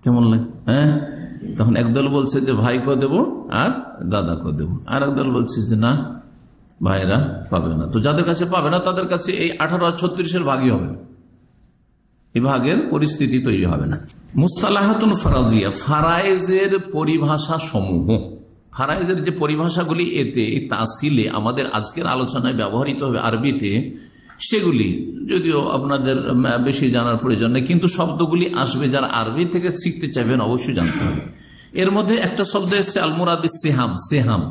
কেমন লাগে? হ্যাঁ, তখন একদল বলছে যে ভাই কো দেবো আর দাদা কো দেবো, আর একদল বলছে যে না, ভাইরা পাবে না। তো যাদের কাছে পাবে না তাদের কাছে এই 18/36 ভাগই হবে না, এই ভাগের পরিস্থিতি তৈরি হবে না। মুস্তালাহাতুন ফারাজিয়া, ফারায়েজের পরিভাষা সমূহ, ফারায়েজের যে পরিভাষাগুলি এতে তাসিলে আমাদের আজকের আলোচনায় ব্যবহৃত হবে আরবিতে, সেগুলি যদিও আপনাদের বেশি জানার প্রয়োজন নেই, কিন্তু শব্দগুলি আসবে, যারা আরবি থেকে শিখতে চাইবেন অবশ্যই জানতে হবে। এর মধ্যে একটা শব্দ এসছে আল মুরাদিস সিহাম, সেহাম,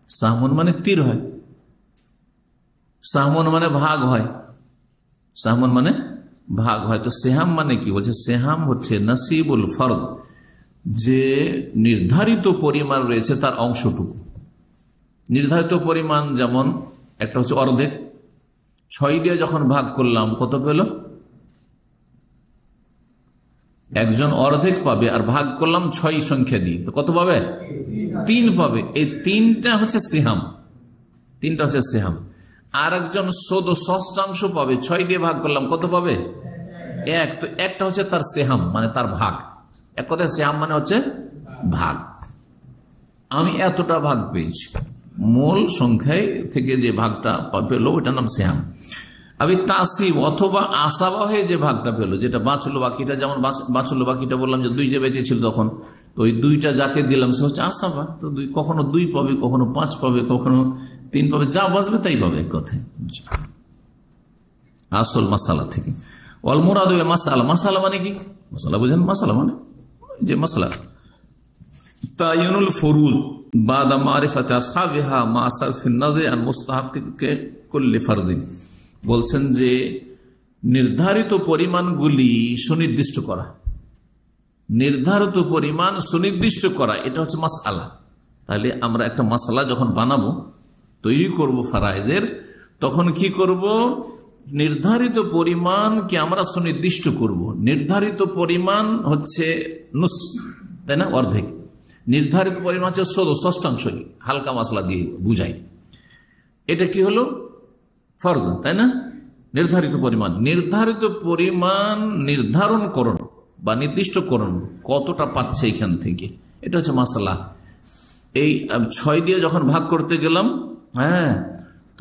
সাহমন মানে তীর হয়, সাহমন মানে ভাগ হয়, সাহমন মানে ভাগ হয়। তো সেহাম মানে কি বলছে? সেহাম হচ্ছে নাসিবুল ফরদ, যে নির্ধারিত পরিমাণ রয়েছে তার অংশটুকু। নির্ধারিত পরিমাণ যেমন একটা হচ্ছে অর্ধেক, 6 দিয়ে যখন ভাগ করলাম কত পেল? একজন অর্ধেক পাবে, আর ভাগ করলাম 6 সংখ্যা দিয়ে, তো কত পাবে? 3 পাবে। এই 3টা হচ্ছে সিহাম, 3টা হচ্ছে সিহাম। আর একজন ষষ্ঠাংশ পাবে, 6 দিয়ে ভাগ করলাম কত পাবে? 1। তো একটা হচ্ছে তার সেহাম, মানে তার ভাগ। এক কথায় সেহাম মানে হচ্ছে ভাগ। আমি এতটা ভাগ পেয়েছি, মূল সংখ্যায় থেকে যে ভাগটা পেলো ওইটার নাম সেহাম। আমি তাসিব অথবা আসাবা হয়ে যে ভাগটা পেলো, যেটা বাঁচলো বাকিটা, যেমন বাঁচলো বাকিটা বললাম যে 2 যে বেঁচে ছিল তখন, তো ওই 2টা যাকে দিলাম সে হচ্ছে আসাবা। তো কখনো 2 পাবে, কখনো 5 পাবে, কখনো 3 পাবে, যা বাঁচবে তাই পাবে এক কথায়, আসল মাসালা থেকে। ওয়াল মুরাদু মাসালা, মাসালা মানে কি? মাসালা বুঝেন? মাসালা মানে যে মাসলা তায়িনুল ফুরুদ বাদা মারিফাতি আসহাবিহা মা সারফিন নাযরি আন মুস্তাহাক্কি কুল্লি ফারদিন। বলছেন যে নির্ধারিত পরিমাণগুলি সুনির্দিষ্ট করা, নির্ধারিত পরিমাণ সুনির্দিষ্ট করা, এটা হচ্ছে মাসআলা। তাহলে আমরা একটা মাসআলা যখন বানাবো, তৈরি করব ফারায়েজের, তখন কি করব? নির্ধারিত পরিমাণকে আমরা সুনির্দিষ্ট করব। নির্ধারিত পরিমাণ হচ্ছে নুস, তাই না, অর্ধেক। নির্ধারিত পরিমাণ হচ্ছে ষষ্ঠাংশ, হালকা মশলা দিয়ে বুঝাই। এটা কি হলো? ফরজ, তাই না? নির্ধারিত পরিমাণ, নির্ধারিত পরিমাণ নির্ধারণ করুন বা নির্দিষ্ট করুন কতটা পাচ্ছে এখান থেকে, এটা হচ্ছে মাসলা। এই 6 দিয়ে যখন ভাগ করতে গেলাম, হ্যাঁ,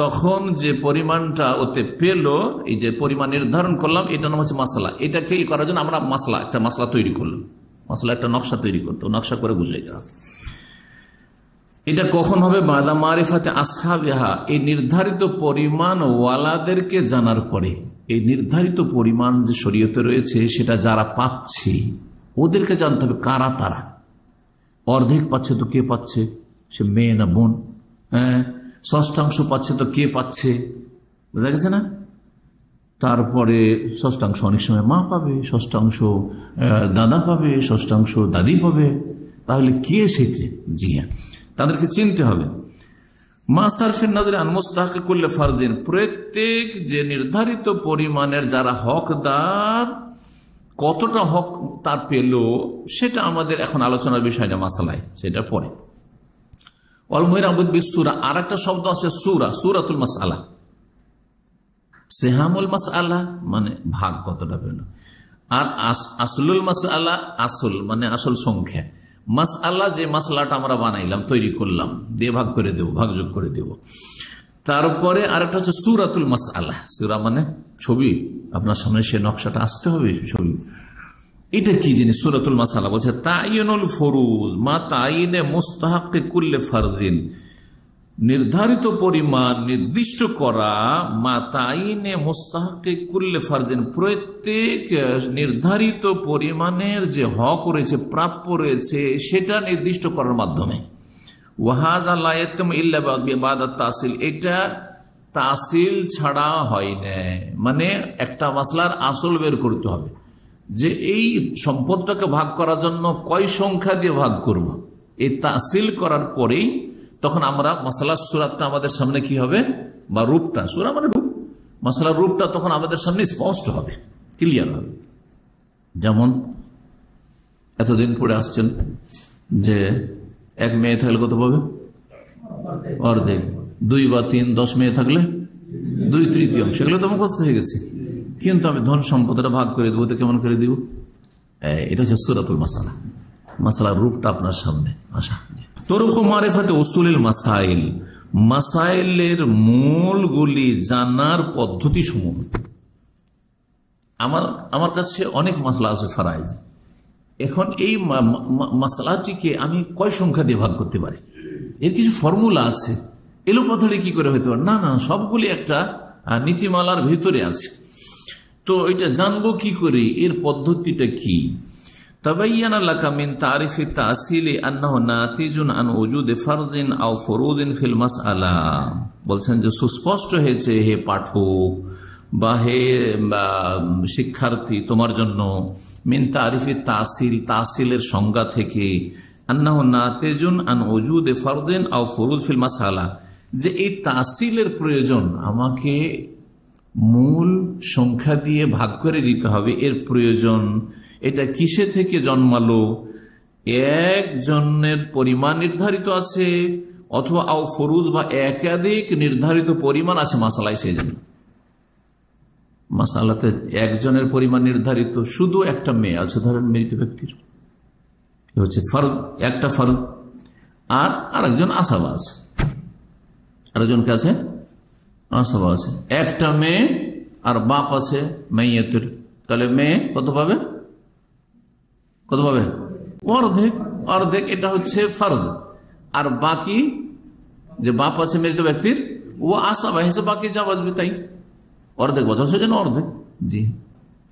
তখন যে পরিমাণটা ওতে পেল, এই যে পরিমাণ নির্ধারণ করলাম, এটা নাম হচ্ছে মাসলা। এটাকে করার জন্য আমরা একটা মাসলা তৈরি করলাম, মাসলা একটা নকশা তৈরি করতে, নকশা করে বুঝাই দেওয়া। এটা কখন হবে? বাদা মারিফাতে আসহাবিহা, এই নির্ধারিত পরিমাণ ওয়ালাদেরকে জানার পরে। এই নির্ধারিত পরিমাণ যে শরীয়তে রয়েছে সেটা যারা পাচ্ছে ওদেরকে জানতে হবে কারা তারা। অর্ধেক পাচ্ছে তো কে পাচ্ছে? সে মেয়ে না বোন? হ্যাঁ, ষষ্ঠাংশ পাচ্ছে তো কে পাচ্ছে? বোঝা গেছে না? তারপরে ষষ্ঠাংশ অনেক সময় মা পাবে, ষষ্ঠাংশ দাদা পাবে, ষষ্ঠাংশ দাদি পাবে। তাহলে কে সেটি? জি হ্যাঁ, তাদেরকে চিনতে হবে। মা সারফিন নাযরি আন মুস্তাহাক্কি কুল্লি ফারজিন, প্রত্যেক যে নির্ধারিত পরিমাণের যারা হকদার, কতটা হক তার পেল, সেটা আমাদের এখন আলোচনার বিষয় না, মাসালায় সেটা পরে। ওয়াল মুরাদু বিসসূরা, আর একটা শব্দ আছে সূরা, সূরাতুল মাসআলা। সিহামুল মাসআলা মানে ভাগ কতটা পেল, আর আসলুল মাসআলা, আসল মানে আসল সংখ্যা। মাসআলা যে মাসলাটা আমরা বানাইলাম, তৈরি করলাম, দিয়ে ভাগ করে দেব, ভাগযোগ করে দেব। তারপরে আরেকটা হচ্ছে সূরাতুল মাসআলা। সূরা মানে ছবি, আপনার সামনে সে নকশাটা আসতে হবে, ছবি। এটা কি জিনিস? সূরাতুল মাসআলা বলছে তাইনুল ফুরুজ মা তাইনে মুস্তাহাক্কি কুল্লি ফারজিন, নির্ধারিত পরিমাণ নির্দিষ্ট করা মাতাইনে মুস্তাহকে কুল্লে ফারজিন, প্রত্যেক নির্ধারিত পরিমাণের যে হক রয়েছে, প্রাপ্য রয়েছে, সেটা নির্দিষ্ট করার মাধ্যমে। ওয়াহাজা লা ইয়াতিমু ইল্লা বিবাদাত তাসিল, এটা তাসিল ছাড়া হয় না। মানে একটা মাসলার আসল বের করতে হবে যে এই সম্পদটাকে ভাগ করার জন্য কয় সংখ্যা দিয়ে ভাগ করব। এই তাসিল করার পরেই তখন আমরা মাসলার সুরাতটা আমাদের সামনে কি হবে, বা রূপটা, সুরা মানে রূপ, মাসলার রূপটা তখন আমাদের সামনে স্পষ্ট হবে, ক্লিয়ার হবে। যেমন এতদিন পড়ে আসছেন যে এক মেয়ে থাকলে কত পাবে, অর্ধেক। 2 বা 3, 10 মেয়ে থাকলে 2/3, সেগুলো তো মুখস্থ হয়ে গেছে। কিন্তু আমি ধন সম্পদটা ভাগ করে দেবো, তো কেমন করে দিব? এটা হচ্ছে সূরাতুল মাসালা, মাসালার রূপটা আপনার সামনে আসা। তরুক মারিফাতে উসুলিল মাসাইল, মাসাইলের মূলগুলি জানার পদ্ধতি সমূহ। আমার কাছে অনেক মাসলা আছে ফারাইজ, এখন এই মাসলাটিকে আমি কয় সংখ্যা দিয়ে ভাগ করতে পারি, এর কিছু ফর্মুলা আছে। এলো পাথরে কি করে হইতে পারে? না, সবগুলি একটা নীতিমালার ভিতরে আছে। তো এটা জানবো কি করে, এর পদ্ধতিটা কি? তাবাইয়ানা লাকা মিন তারিফি তাসিলি আন্নাহু নাতিজুন আন উজুদি ফারদিন আও ফুরুদিন ফিল মাসআলা। বলছেন যে সুস্পষ্ট হয়েছে হে পাঠক বা হে শিক্ষার্থী তোমার জন্য, মিন তারিফি তাসিল, তাসিলের সংজ্ঞা থেকে, আন্নাহু নাতিজুন আন উজুদি ফারদিন আও ফুরুদ ফিল মাসআলা, যে এই তাসিলের প্রয়োজন আমাকে মূল সংখ্যা দিয়ে ভাগ করে দিতে হবে, এর প্রয়োজন। এটা কিসে থেকে জন্মালো? একজনের পরিমাণ নির্ধারিত আছে, অথবা আও ফরুজ বা একাধিক নির্ধারিত পরিমাণ আছে মাসালায়। সেই জন্য মাসালাতে একজনের পরিমাণ নির্ধারিত, শুধু একটা মেয়ে আছে, ধরেন মৃত ব্যক্তির হচ্ছে ফরজ, একটা ফরজ, আর আরেকজন আসাবা আছে, আরেকজনকে আছে আসাবা আছে, একটা মেয়ে আর বাপ আছে মাইয়াতের, তাহলে মেয়ে কত পাবে? অর্ধেক। এটা হচ্ছে ফরজ। আর বাকি যে বাপ আছে মৃত ব্যক্তির, ও আসাবা হিসেবে বাকি যা বাঁচবে তাই অর্ধেক বছর, সেজন্য অর্ধেক। জি,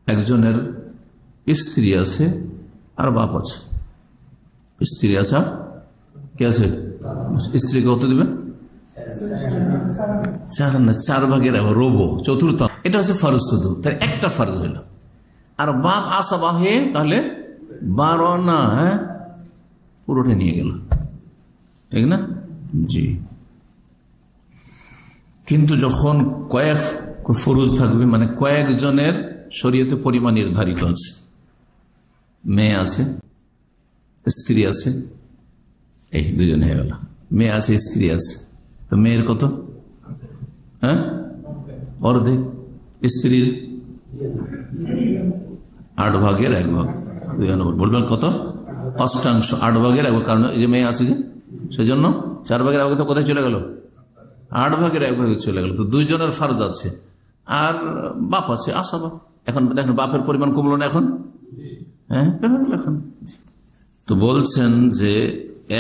একজনের স্ত্রী আছে আর বাপ আছে, স্ত্রী আছে আর কে আছে? স্ত্রীকে কত দিবেন? 4 ভাগের রোবো, চতুর্থ। এটা হচ্ছে ফরজ, শুধু তার একটা ফরজ হইল। আর বাপ আসাবা হয়ে তাহলে 12 না, পুরোটা নিয়ে গেল, ঠিক না? জি। কিন্তু যখন কয়েক ফরজ থাকবে, মানে কয়েকজনের শরীয়তে পরিমাণ নির্ধারিত আছে, মেয়ে আছে স্ত্রী আছে, এই দুজন হয়ে গেল। মেয়ে আছে স্ত্রী আছে, তো মেয়ের কত? অর্ধেক। স্ত্রীর 8 ভাগের 1 ভাগ, 2 নম্বর বলবেন কত? অষ্টাংশ। 8 ভাগের 1 ভাগ, কারণ এই যে মেয়ে আছে যে, সেজন্য 4 ভাগের 1 ভাগ তো কোথায় চলে গেল? 8 ভাগের 1 ভাগে চলে গেল। তো 2 জনের ফরজ আছে, আর বাপ আছে আসাবা। এখন দেখেন বাপের পরিমাণ কমলো না এখন? এখন তো বলছেন যে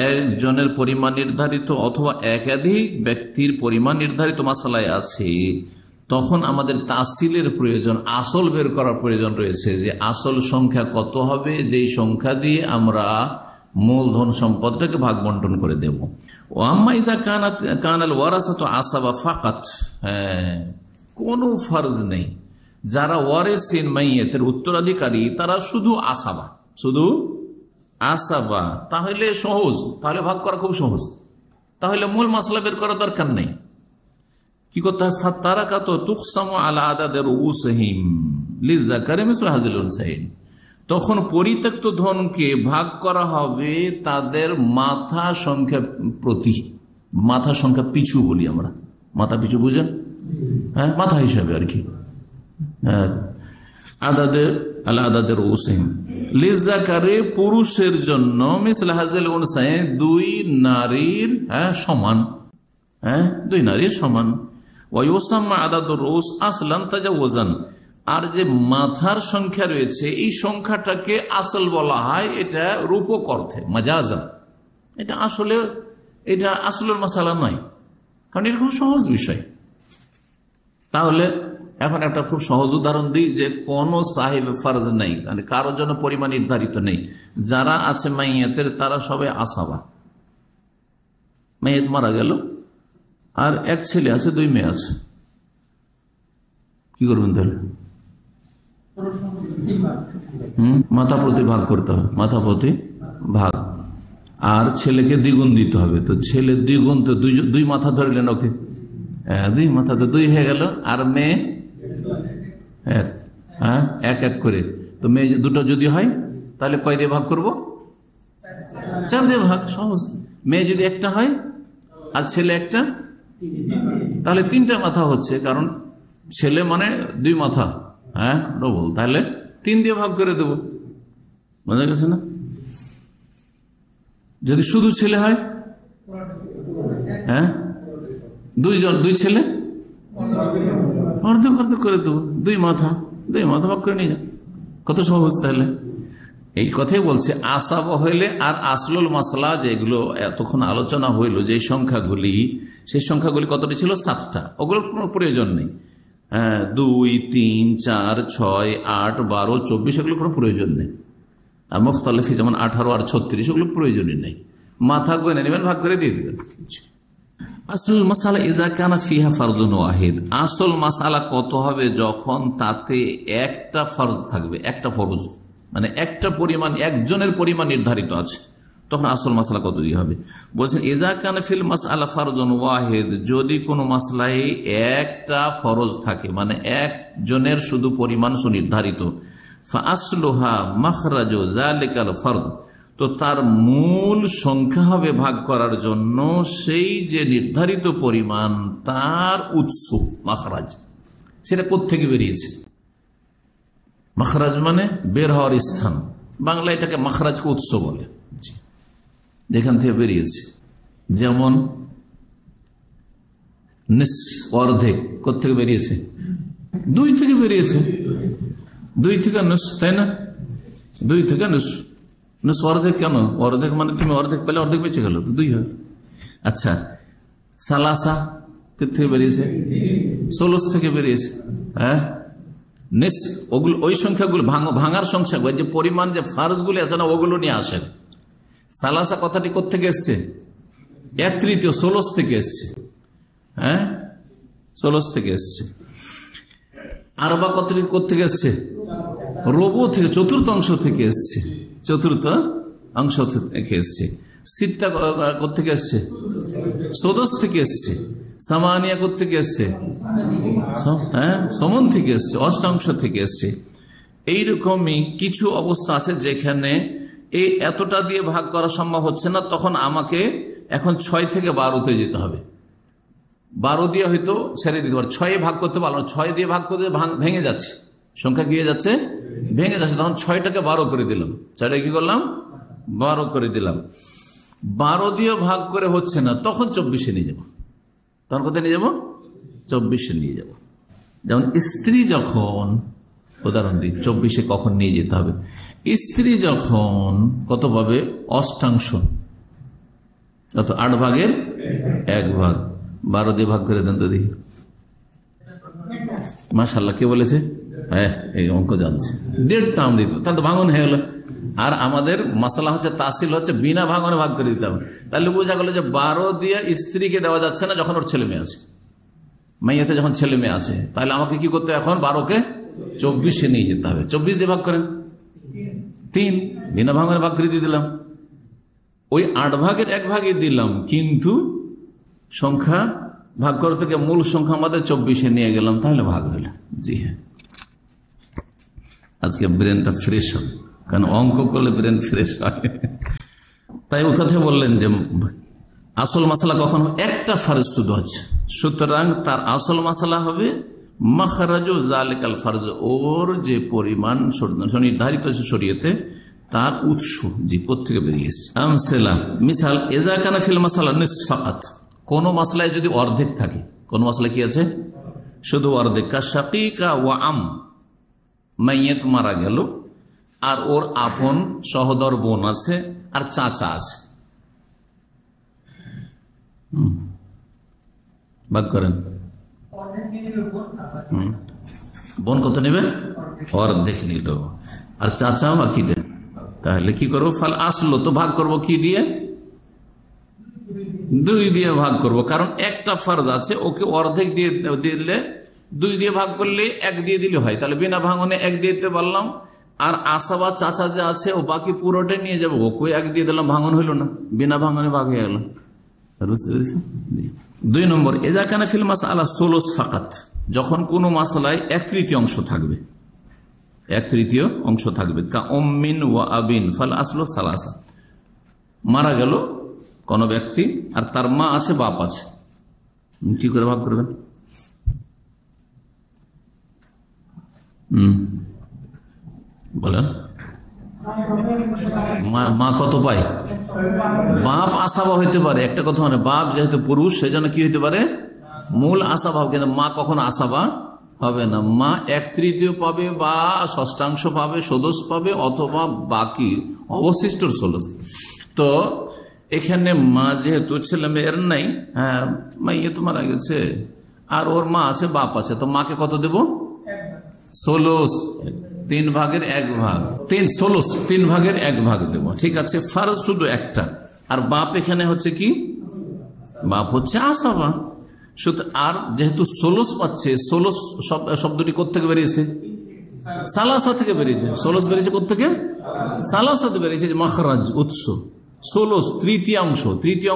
একজনের পরিমাণ নির্ধারিত অথবা একাধিক ব্যক্তির পরিমাণ নির্ধারিত মাসালায় আছে, তখন আমাদের তাসিলের প্রয়োজন, আসল বের করার প্রয়োজন রয়েছে, যে আসল সংখ্যা কত হবে, যেই সংখ্যা দিয়ে আমরা মূলধন সম্পদটাকে ভাগ বন্টন করে দেব। ও আম্মা ইযা কানাল ওয়ারাসাতু আসাবা ফাকাত, কোনো ফরজ নেই, যারা ওয়ারিসিন মাইয়াতের উত্তরাধিকারী তারা শুধু আসাবা, শুধু আসাবা, তাহলে সহজ, তাহলে ভাগ করা খুব সহজ, তাহলে মূল মাসলা বের করার দরকার নেই। কি করতে হয়? ফাতারাকাত তুকসামু আলা আদাদের উসহিম লিযাকারি মিসলু হাযিল উনসাইন, তখন পরিত্যক্ত ধনকে ভাগ করা হবে তাদের মাথা সংখ্যা প্রতি, মাথা সংখ্যা পিছু বলি আমরা, মাথা পিছু বুঝেন? মাথা হিসাবে আর কি। আদাদের ওসিম লিযাকারি, পুরুষের জন্য, মিসলু হাযিল উনসাইন, 2 নারীর সমান, 2 নারীর সমান। ওয়ায়ুসাম্মা আদাদুর রুস আসলান তাজাওয়াজান, আর যে মাথার সংখ্যা রয়েছে এই সংখ্যাটাকে আসল বলা হয়, এটা রূপক অর্থে, মাজাজান। এটা আসলে, এটা আসলের মাসালা নয়, কারণ এরকম সহজ বিষয়। তাহলে এখন একটা খুব সহজ উদাহরণ দিই যে কোনো সাহেব ফরজ নেই, মানে কারোর জন্য পরিমাণ নির্ধারিত নেই। যারা আছে মাইয়াতের তারা সবাই আসাবা। মাইয়াত মারা গেল আর এক ছেলে আছে, দুই মেয়ে আছে, কি করবেন তাহলে? মাথা প্রতি ভাগ করতে হবে, মাথা প্রতি ভাগ। আর ছেলেকে দ্বিগুণ দিতে হবে। তো ছেলে দ্বিগুণ, তো দুই মাথা ধরলেন, ওকে দুই মাথা তো দুই হয়ে গেল। আর মেয়ে এক, হ্যাঁ এক এক করে। তো মেয়ে দুটো যদি হয় তাহলে কয় দিয়ে ভাগ করব? 4 দিয়ে ভাগ, সহজ। মেয়ে যদি একটা হয় আর ছেলে একটা, তাহলে 3টে মাথা হচ্ছে, কারণ ছেলে মানে 2 মাথা, হ্যাঁ ডবল। তাহলে 3 দিয়ে ভাগ করে দেব, বোঝা গেছে না? যদি শুধু ছেলে হয়, হ্যাঁ দুই ছেলে অর্ধেক অর্ধেক করে দেবো, 2 মাথা ভাগ করে নিয়ে যাও। কত সহজ। তাহলে এই কথাই বলছে, আসাব হইলে আর আসলুল মাসলা যেগুলো এতক্ষণ আলোচনা হইল, যে সংখ্যাগুলি, সেই সংখ্যাগুলি কতটি ছিল? 7টা। ওগুলোর কোনো প্রয়োজন নেই। 2, 3, 4, 6, 8, 12, 24 এগুলো কোনো প্রয়োজন নেই। আর মুখতালিফি যেমন 18 আর 36 ওগুলো প্রয়োজনই নেই। মাথা গনে নেবেন, ভাগ করে দিয়ে দেবেন। আসল মাসালা ইজা কানা ফিহা ফারদুন ওয়াহিদ। আসল মাসালা কত হবে? যখন তাতে একটা ফরজ থাকবে, একটা ফরজ, মানে একটা পরিমাণ, একজনের পরিমাণ নির্ধারিত আছে, তখন আসল মাসালা কত দিয়ে হবে? বলছেন ইজা কানা ফিল মাসআলা ফারদুন ওয়াহিদ, যদি কোনো মাসলায় একটা ফরজ থাকে, মানে একজনের শুধু পরিমাণ সুনির্ধারিত, ফাআসলুহা মাখরাজু যালিকাল ফরদ, তো তার মূল সংখ্যা হবে ভাগ করার জন্য সেই যে নির্ধারিত পরিমাণ, তার উৎস মাখরাজ, সেটা কোত্থেকে বেরিয়েছে। মাখরাজ মানে বের হওয়ার স্থান, বাংলা এটাকে মাখরাজকে উৎস বলে, যেখান থেকে বেরিয়েছে। যেমন নিস, অর্ধেক, কোত্থেকে বেরিয়েছে? 2 থেকে বেরিয়েছে, 2 থেকে নুস, তাই না? 2 থেকে নুস। অর্ধেক কেন? অর্ধেক মানে তুমি অর্ধেক পেলে অর্ধেক বেঁচে গেল, তো 2 হয়। আচ্ছা, সালাসা থেকে বেরিয়েছে? 16 থেকে বেরিয়েছে। হ্যাঁ, নিস, ওগুলো ওই সংখ্যাগুলো ভাঙার সংখ্যা, যে পরিমাণ যে ফার্জগুলি আছে না, ওগুলো নিয়ে আসেন। সালাসা কথাটি কোত্থেকে এসছে? 1/3, 16 থেকে এসছে। হ্যাঁ, 16 থেকে এসছে। আরবা কতটি কোত্থেকে এসছে? রবু থেকে, চতুর্থাংশ থেকে এসছে, চতুর্থ অংশ থেকে এসছে। সিত্তা কোত্থেকে এসছে? সদস থেকে এসছে। সামানিয়া কোত্থেকে এসছে? হ্যাঁ, সমন থেকে এসছে, অষ্টাংশ থেকে এসছে। এইরকমই কিছু অবস্থা আছে যেখানে এই এতটা দিয়ে ভাগ করা সম্ভব হচ্ছে না, তখন আমাকে এখন 6 থেকে 12তে যেতে হবে। 12 দিয়ে হয়তো ছেড়ে দিতে পারে, 6 ভাগ করতে পারলাম, 6 দিয়ে ভাগ করতে ভেঙে যাচ্ছে, সংখ্যা কি হয়ে যাচ্ছে? ভেঙে যাচ্ছে। তখন 6টাকে 12 করে দিলাম, 6টাকে কি করলাম? 12 করে দিলাম। 12 দিয়ে ভাগ করে হচ্ছে না, তখন 24-এ নিয়ে যাবো। তখন কোথায় নিয়ে যাবো? 24-এ নিয়ে যাব। যেমন স্ত্রী যখন, উদাহরণ দিই, 24-এ কখন নিয়ে যেতে হবে? স্ত্রী যখন কত পাবে? অষ্টাংশ, কত? 8 ভাগের 1 ভাগ। 12 দিয়ে ভাগ করে দেন তো দেখি। মাশাআল্লাহ, কে বলেছে? হ্যাঁ, এই অঙ্ক জানছে। 1.5 টার্ম দিত, তাহলে তো ভাঙন হয়ে গেল। আর আমাদের মাসালা হচ্ছে তাসিল, হচ্ছে বিনা ভাঙনে ভাগ করে দিতে হবে। তাহলে বোঝা গেল যে 12 দিয়ে স্ত্রীকে দেওয়া যাচ্ছে না যখন ওর ছেলে মেয়ে আছে, মাইয়াতে যখন ছেলে মেয়ে আছে। তাহলে আমাকে কি করতে হবে? এখন 12কে 24-এ নিয়ে যেতে হবে। 24 দিয়ে ভাগ করেন, 3, বিনা ভাঙনে ভাগ করে দিয়ে দিলাম। ওই 8 ভাগের 1 ভাগই দিলাম, কিন্তু সংখ্যা ভাগ করা থেকে মূল সংখ্যা আমাদের 24-এ নিয়ে গেলাম, তাহলে ভাগ হইল। জি হ্যাঁ, আজকে ব্রেনটা ফ্রেশ হবে, কারণ অঙ্ক করলে ব্রেন ফ্রেশ হয়। তাই ও কথা বললেন যে আসল মাসালা কখন? একটা ফারজ শুধু আছে, সুতরাং তার আসল মাসালা হবে মাখরাজু যালিকাল ফারজ, ওর যে পরিমাণ নির্ধারিত আছে শরীয়তে, তার উৎস, যে কোত্থেকে বেরিয়েছে। আমসালা, মিসাল, ইযা কানা ফিল মাসালা নিস ফাকাত, কোন মাসলায় যদি অর্ধেক থাকে, কোন মাসলায় কি আছে? শুধু অর্ধেক। কা শাকিকা ওয়া আম, মাইয়াত মারা গেল আর ওর আপন সহোদর বোন আছে আর চাচা আছে। ভাগ করেন। বোন কত নেবে? অর্ধেক নিল। আর চাচা বাকি দেন। তাহলে কি করবো? ফাল আসলো তো ভাগ করব কি দিয়ে? 2 দিয়ে ভাগ করব, কারণ একটা ফরজ আছে, ওকে অর্ধেক দিয়ে দিলে 2 দিয়ে ভাগ করলে 1 দিয়ে দিলে হয়, তাহলে বিনা ভাঙনে 1 দিয়ে দিতে পারলাম। আর আসাবা চাচা যে আছে ও বাকি পুরোটাই নিয়ে যাবো, ওকে 1 দিয়ে দিলাম, ভাঙন হইল না, বিনা ভাঙনে ভাগ হয়ে গেল। বুঝতে পেরেছি? 2 নম্বর, এজা কানা ফিল মাসআলা সুলুস ফাকাত, যখন কোনো মাসলায় 1/3 অংশ থাকবে, 1/3 অংশ থাকবে। কা উম্মিন ওয়া আবিন ফাল আসলু সালাসা, মারা গেল কোন ব্যক্তি আর তার মা আছে, বাপ আছে, কি করে ভাগ করবেন? বলেন। মা কত পায়? বাপ আসাবা হইতে পারে, একটা কথা, মানে বাপ যেহেতু পুরুষ সেজন্য কি হইতে পারে? মূল আসাবা হবে, কিন্তু মা কখনো আসাবা হবে না। মা 1/3 পাবে বা ষষ্ঠাংশ পাবে, সদস্য পাবে, অথবা বাকি অবশিষ্ট সদস্য। তো এখানে মা যেহেতু ছেলে মেয়ের নাই, হ্যাঁ মাইয়ে তো মারা গেছে আর ওর মা আছে, বাপ আছে, তো মাকে কত দেব? ষোলশ, 3 ভাগের 1 ভাগ, 3 ভাগের 1 ভাগ দেব। ঠিক আছে, ফরজ শুধু একটা। আর বাপ এখানে হচ্ছে কি? বাপ হচ্ছে আসাবা। আর যেহেতু 16 পাচ্ছে, 16 শব্দটি কোত্থেকে বেরিয়েছে? সালাসা থেকে বেরিয়েছে। 16 বেরিয়েছে কোত্থেকে? সালাসাতে বেরিয়েছে, মাখরাজ, উৎস। 16 তৃতীয়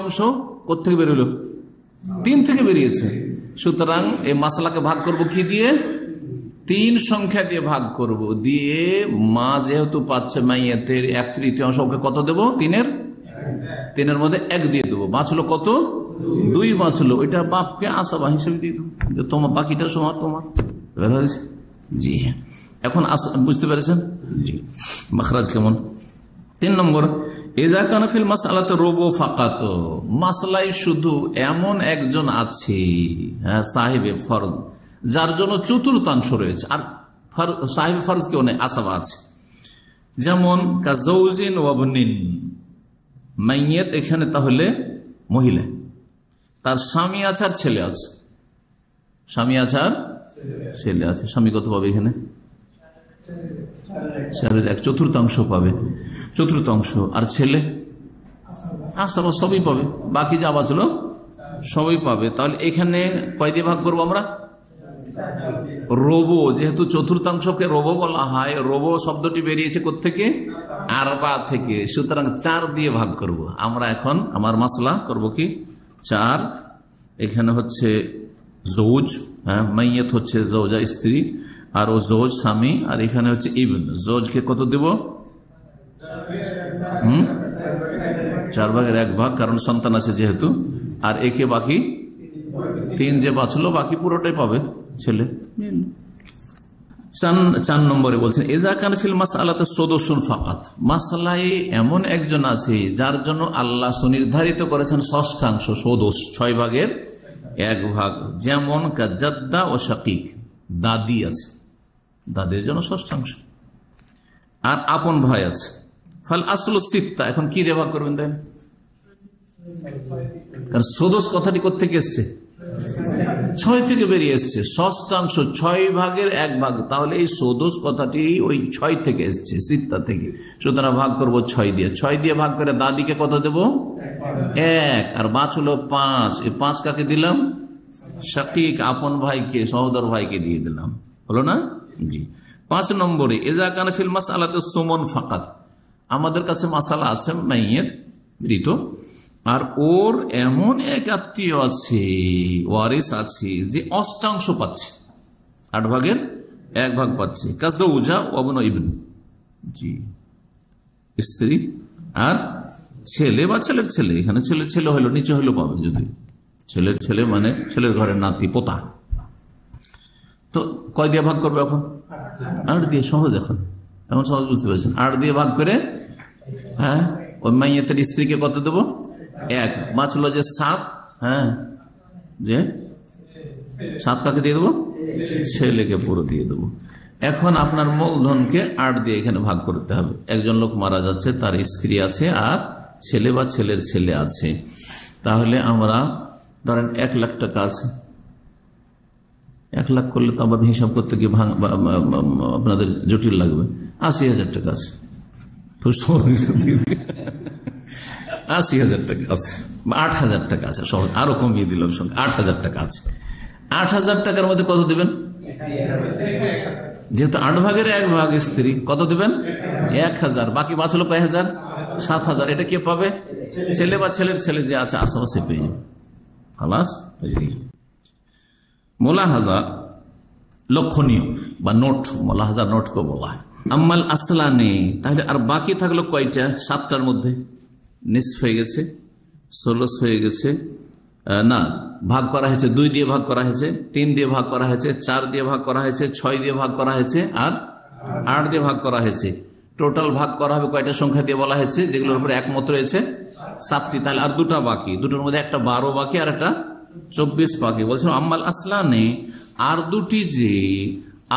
অংশ কোত্থেকে বেরোল? 3 থেকে বেরিয়েছে। সুতরাং এই মাসলাকে ভাগ করব কি দিয়ে? 3 সংখ্যা দিয়ে ভাগ করব। দিয়ে মা যেহেতু পাচ্ছে মাইয়াতের 1/3 অংশ, ওকে কত দেবো? 3-এর মধ্যে 1 দিয়ে দেবো। বাঁচলো কত? 2 বাঁচলো। ওইটা বাপকে আসাবা হিসেবে দিয়ে দেবো, তোমার বাকিটা সময় তোমার। জি হ্যাঁ, এখন বুঝতে পেরেছেন? জি, মাখরাজ কেমন? 3 নম্বর, এজা কানা ফিল মাসআলাতে রুবু ফাকাত, মাসলাই শুধু এমন একজন আছে, হ্যাঁ, সাহিবে ফরজ, যার জন্য 1/4 রয়েছে, আর সাহিবে ফরজ কেউ নেই, আসাবা আছে। যেমন কাজৌজিন ওয়াবনিন, মাইয়াত এখানে তাহলে মহিলা, তার স্বামী আছে আর ছেলে আছে, স্বামী আছে আর ছেলে আছে। স্বামী কত পাবে এখানে? 1/4 পাবে, 1/4। আর ছেলে আসাবা সবই পাবে, বাকি যা বাঁচলো সবই পাবে। তাহলে এখানে কয় দিয়ে ভাগ করবো আমরা? রোবো, যেহেতু 1/4কে রোবো বলা হয়, রোবো শব্দটি বেরিয়েছে কোত্থেকে? আরবা থেকে। সুতরাং 4 দিয়ে ভাগ করব আমরা। এখন আমার মাসলা করব কি? 4, এখানে হচ্ছে জৌজ, হ্যাঁ, মাইয়াত হচ্ছে জৌজা স্ত্রী, আর ও জৌজ স্বামী, আর এখানে হচ্ছে ইবন। জৌজকে কত দেব? 4 ভাগের 1 ভাগ, কারণ সন্তান আছে যেহেতু। আর একে বাকি 3 যে বাঁচলো, বাকি পুরোটাই পাবে ছেলে। 4 নম্বরে বলছেন, এজা কান ফিল মাসআলাতে সদস্যুন ফাকাত, মাসলায় এমন একজন আছে যার জন্য আল্লাহ সুনির্ধারিত করেছেন ষষ্ঠাংশ, সদস্য, 6 ভাগের 1 ভাগ। যেমন জাদ্দা ও শাকিক, দাদি আছে, দাদির জন্য ষষ্ঠাংশ। আর আপন ভাই আছে। ফাল আসলু সিত্তা, এখন কি দিয়ে ভাগ করবেন? দেন, কারণ সদস্য কথাটি কোত্থেকে এসছে? 6 থেকে বেরিয়ে এসছে, ষষ্ঠাংশ, 6 ভাগের 1 ভাগ। তাহলে এই সদস্য কথাটি ওই 6 থেকে এসছে, সিত্তা থেকে। সুতরাং ভাগ করবো 6 দিয়ে। 6 দিয়ে ভাগ করে দাদিকে কত দেব? 1। আর বাঁচলো 5। এই 5 কাকে দিলাম? শাকিক, আপন ভাইকে, সহোদর ভাইকে দিয়ে দিলাম। হলো না? জি। 5 নম্বরে, এজা কানা ফিল মাসআলাতে সুমন ফাকাত, আমাদের কাছে মাসালা আছে মাইয়ের মৃত, আর ওর এমন এক আত্মীয় আছে, ওয়ারিস আছে, যে অষ্টাংশ পাচ্ছে, 8 ভাগের 1 ভাগ পাচ্ছে। কাজৌজা ওয়াবন ইবন, জি, স্ত্রী আর ছেলে বা ছেলের ছেলে। এখানে ছেলে হইলো, নিচে হইলো পাবে, যদি ছেলের ছেলে মানে ছেলের ঘরের নাতি, পোতা। তো কয় দিয়ে ভাগ করবে এখন? 8 দিয়ে। সহজ, এখন সহজ বুঝতে পেরেছেন। 8 দিয়ে ভাগ করে, হ্যাঁ, ওই মাইয়াতের স্ত্রীকে কত দেবো? 1। বাঁচলো যে 7, হ্যাঁ, যে 7 কাকে দিয়ে দেবো? ছেলেকে পুরো দিয়ে দেবো। এখন আপনার মূলধনকে 8 দিয়ে এখানে ভাগ করতে হবে। একজন লোক মারা যাচ্ছে, তার স্ত্রী আছে আর ছেলে বা ছেলের ছেলে আছে। তাহলে আমরা ধরেন 1 লাখ টাকা আছে, 1 লাখ করলে তো আবার হিসাব করতে গিয়ে আপনাদের জটিল লাগবে। 80,000 টাকা আছে, 80,000 টাকা আছে, 8,000 টাকা আছে, সহজ আরো কমিয়ে দিলাম, 8,000 টাকা আছে। 8,000 টাকার মধ্যে কত দিবেন? যেহেতু 8 ভাগের 1 ভাগ স্ত্রী, কত দিবেন? 1,000। বাকি বাঁচলো কয় হাজার? 7,000। এটা কে পাবে? ছেলে বা ছেলের ছেলে যে আছে আশেপাশে পেয়ে যাবে। খালাস। মোলাহাজা লক্ষণীয় বা নোট, মোলাহাজা নোটকে বলা হয়। আম্মাল আসলানে, তাহলে আর বাকি থাকলো কয়টা? 7টার মধ্যে নিসফ হয়ে গেছে, 16 হয়ে গেছে, না ভাগ করা হয়েছে, 2 দিয়ে ভাগ করা হয়েছে, 3 দিয়ে ভাগ করা হয়েছে, 4 দিয়ে ভাগ করা হয়েছে, 6 দিয়ে ভাগ করা হয়েছে, আর 8 দিয়ে ভাগ করা হয়েছে। টোটাল ভাগ করা হবে কয়টা সংখ্যা দিয়ে বলা হয়েছে, যেগুলোর উপরে একমত রয়েছে? 7টি। তাহলে আর 2টা বাকি, 2টোর মধ্যে একটা 12 বাকি আর একটা 24 বাকি। বলছেন আম্মাল আসলানে, আর 2টি যে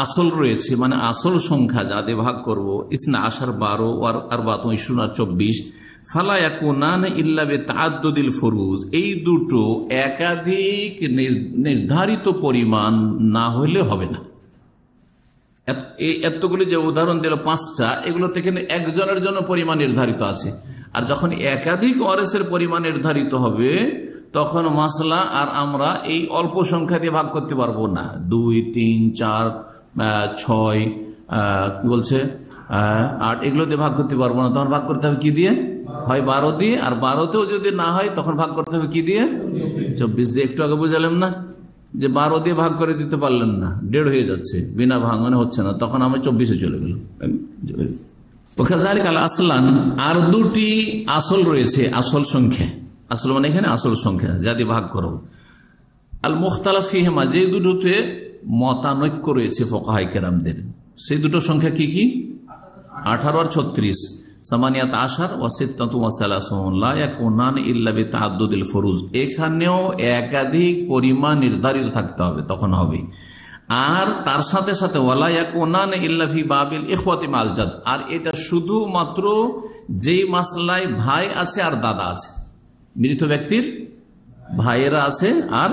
আসল রয়েছে, মানে আসল সংখ্যা যা দিয়ে ভাগ করবো, ইসনা আশার 12 আর 24 ফালা ইয়াকুনান ইল্লা বিতাআদ্দুদিল ফুরুজ, এই দুটো একাধিক নির্ধারিত পরিমাণ না হলে হবে না। এতগুলি যে উদাহরণ দিল 5টা, এগুলো থেকে একজনের জন্য পরিমাণ নির্ধারিত আছে। আর যখন একাধিক ওয়ারিসের পরিমাণ নির্ধারিত হবে, তখন মাসলা আর আমরা এই অল্প সংখ্যা দিয়ে ভাগ করতে পারবো না। 2, 3, 4, 6 কি বলছে 8, এগুলো দিয়ে ভাগ করতে পারবো না। তখন ভাগ করতে হবে কি দিয়ে? হয় 12 দিয়ে, আর 12তেও যদি না হয় তখন ভাগ করতে হবে কি দিয়ে? 24 দিয়ে। একটু আগে বুঝালাম না যে 12 দিয়ে ভাগ করে দিতে পারলেন না, 1.5 হয়ে যাচ্ছে, বিনা ভাঙানো হচ্ছে না, তখন আমি 24-এ চলে গেলাম। আসলান, আর 2টি আসল রয়েছে, আসল সংখ্যা, আসল মানে এখানে আসল সংখ্যা যা দিয়ে ভাগ করব। আল মুখতালাফ ফিহিমা, যে দুটোতে মতানৈক্য রয়েছে ফুকাহায়ে কেরামদের, সেই দুটো সংখ্যা কি কি? 18 আর 36। সামানিয়াত আশার ওয়া সিত্তাতু ওয়া সালাসুন লা ইয়াকুনান ইল্লা বিতাআদ্দুদিল ফুরুজ, এখানেও একাধিক পরিমাণ নির্ধারিত থাকতে হবে, তখন হবে। আর তার সাথে সাথে ওয়ালা ইয়াকুনান ইল্লা ফি বাবিল ইখওয়াতি মাল জাদ, আর এটা শুধুমাত্র যেই মাসলায় ভাই আছে আর দাদা আছে, মৃত ব্যক্তির ভাইয়েরা আছে আর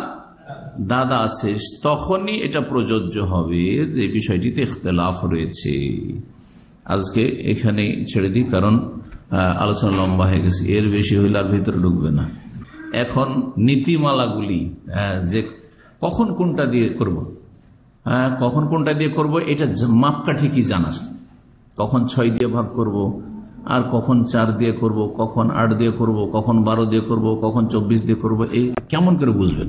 দাদা আছে, তখনই এটা প্রযোজ্য হবে যে বিষয়টিতে ইখতিলাফ রয়েছে। আজকে এখানে ছেড়ে দিই, কারণ আলোচনা লম্বা হয়ে গেছে, এর বেশি হইলে আর ভিতরে ঢুকবে না। এখন নীতিমালাগুলি, যে কখন কোনটা দিয়ে করব, কখন কোনটা দিয়ে করব, এটা মাপকাঠি কি জানা, কখন 6 দিয়ে ভাগ করব, আর কখন 4 দিয়ে করব, কখন 8 দিয়ে করব, কখন 12 দিয়ে করব, কখন 24 দিয়ে করব, এই কেমন করে বুঝবেন?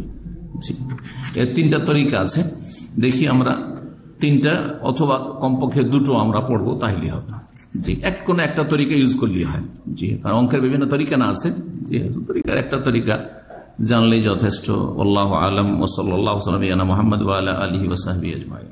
এর 3টা তরিকা আছে, দেখি আমরা 3টা অথবা কমপক্ষে 2টো আমরা পড়বো, তাহলে হবে। জি, কোনো একটা তরিকা ইউজ করলেই হয়। জি, কারণ অঙ্কের বিভিন্ন তরিকা না আছে, জি, তরিকার একটা তরিকা জানলেই যথেষ্ট। আল্লাহু আ'লাম ওয়া সাল্লাল্লাহু আলা মুহাম্মাদ ওয়া আলা আলিহি ওয়া সাহবিহি আজমাইন।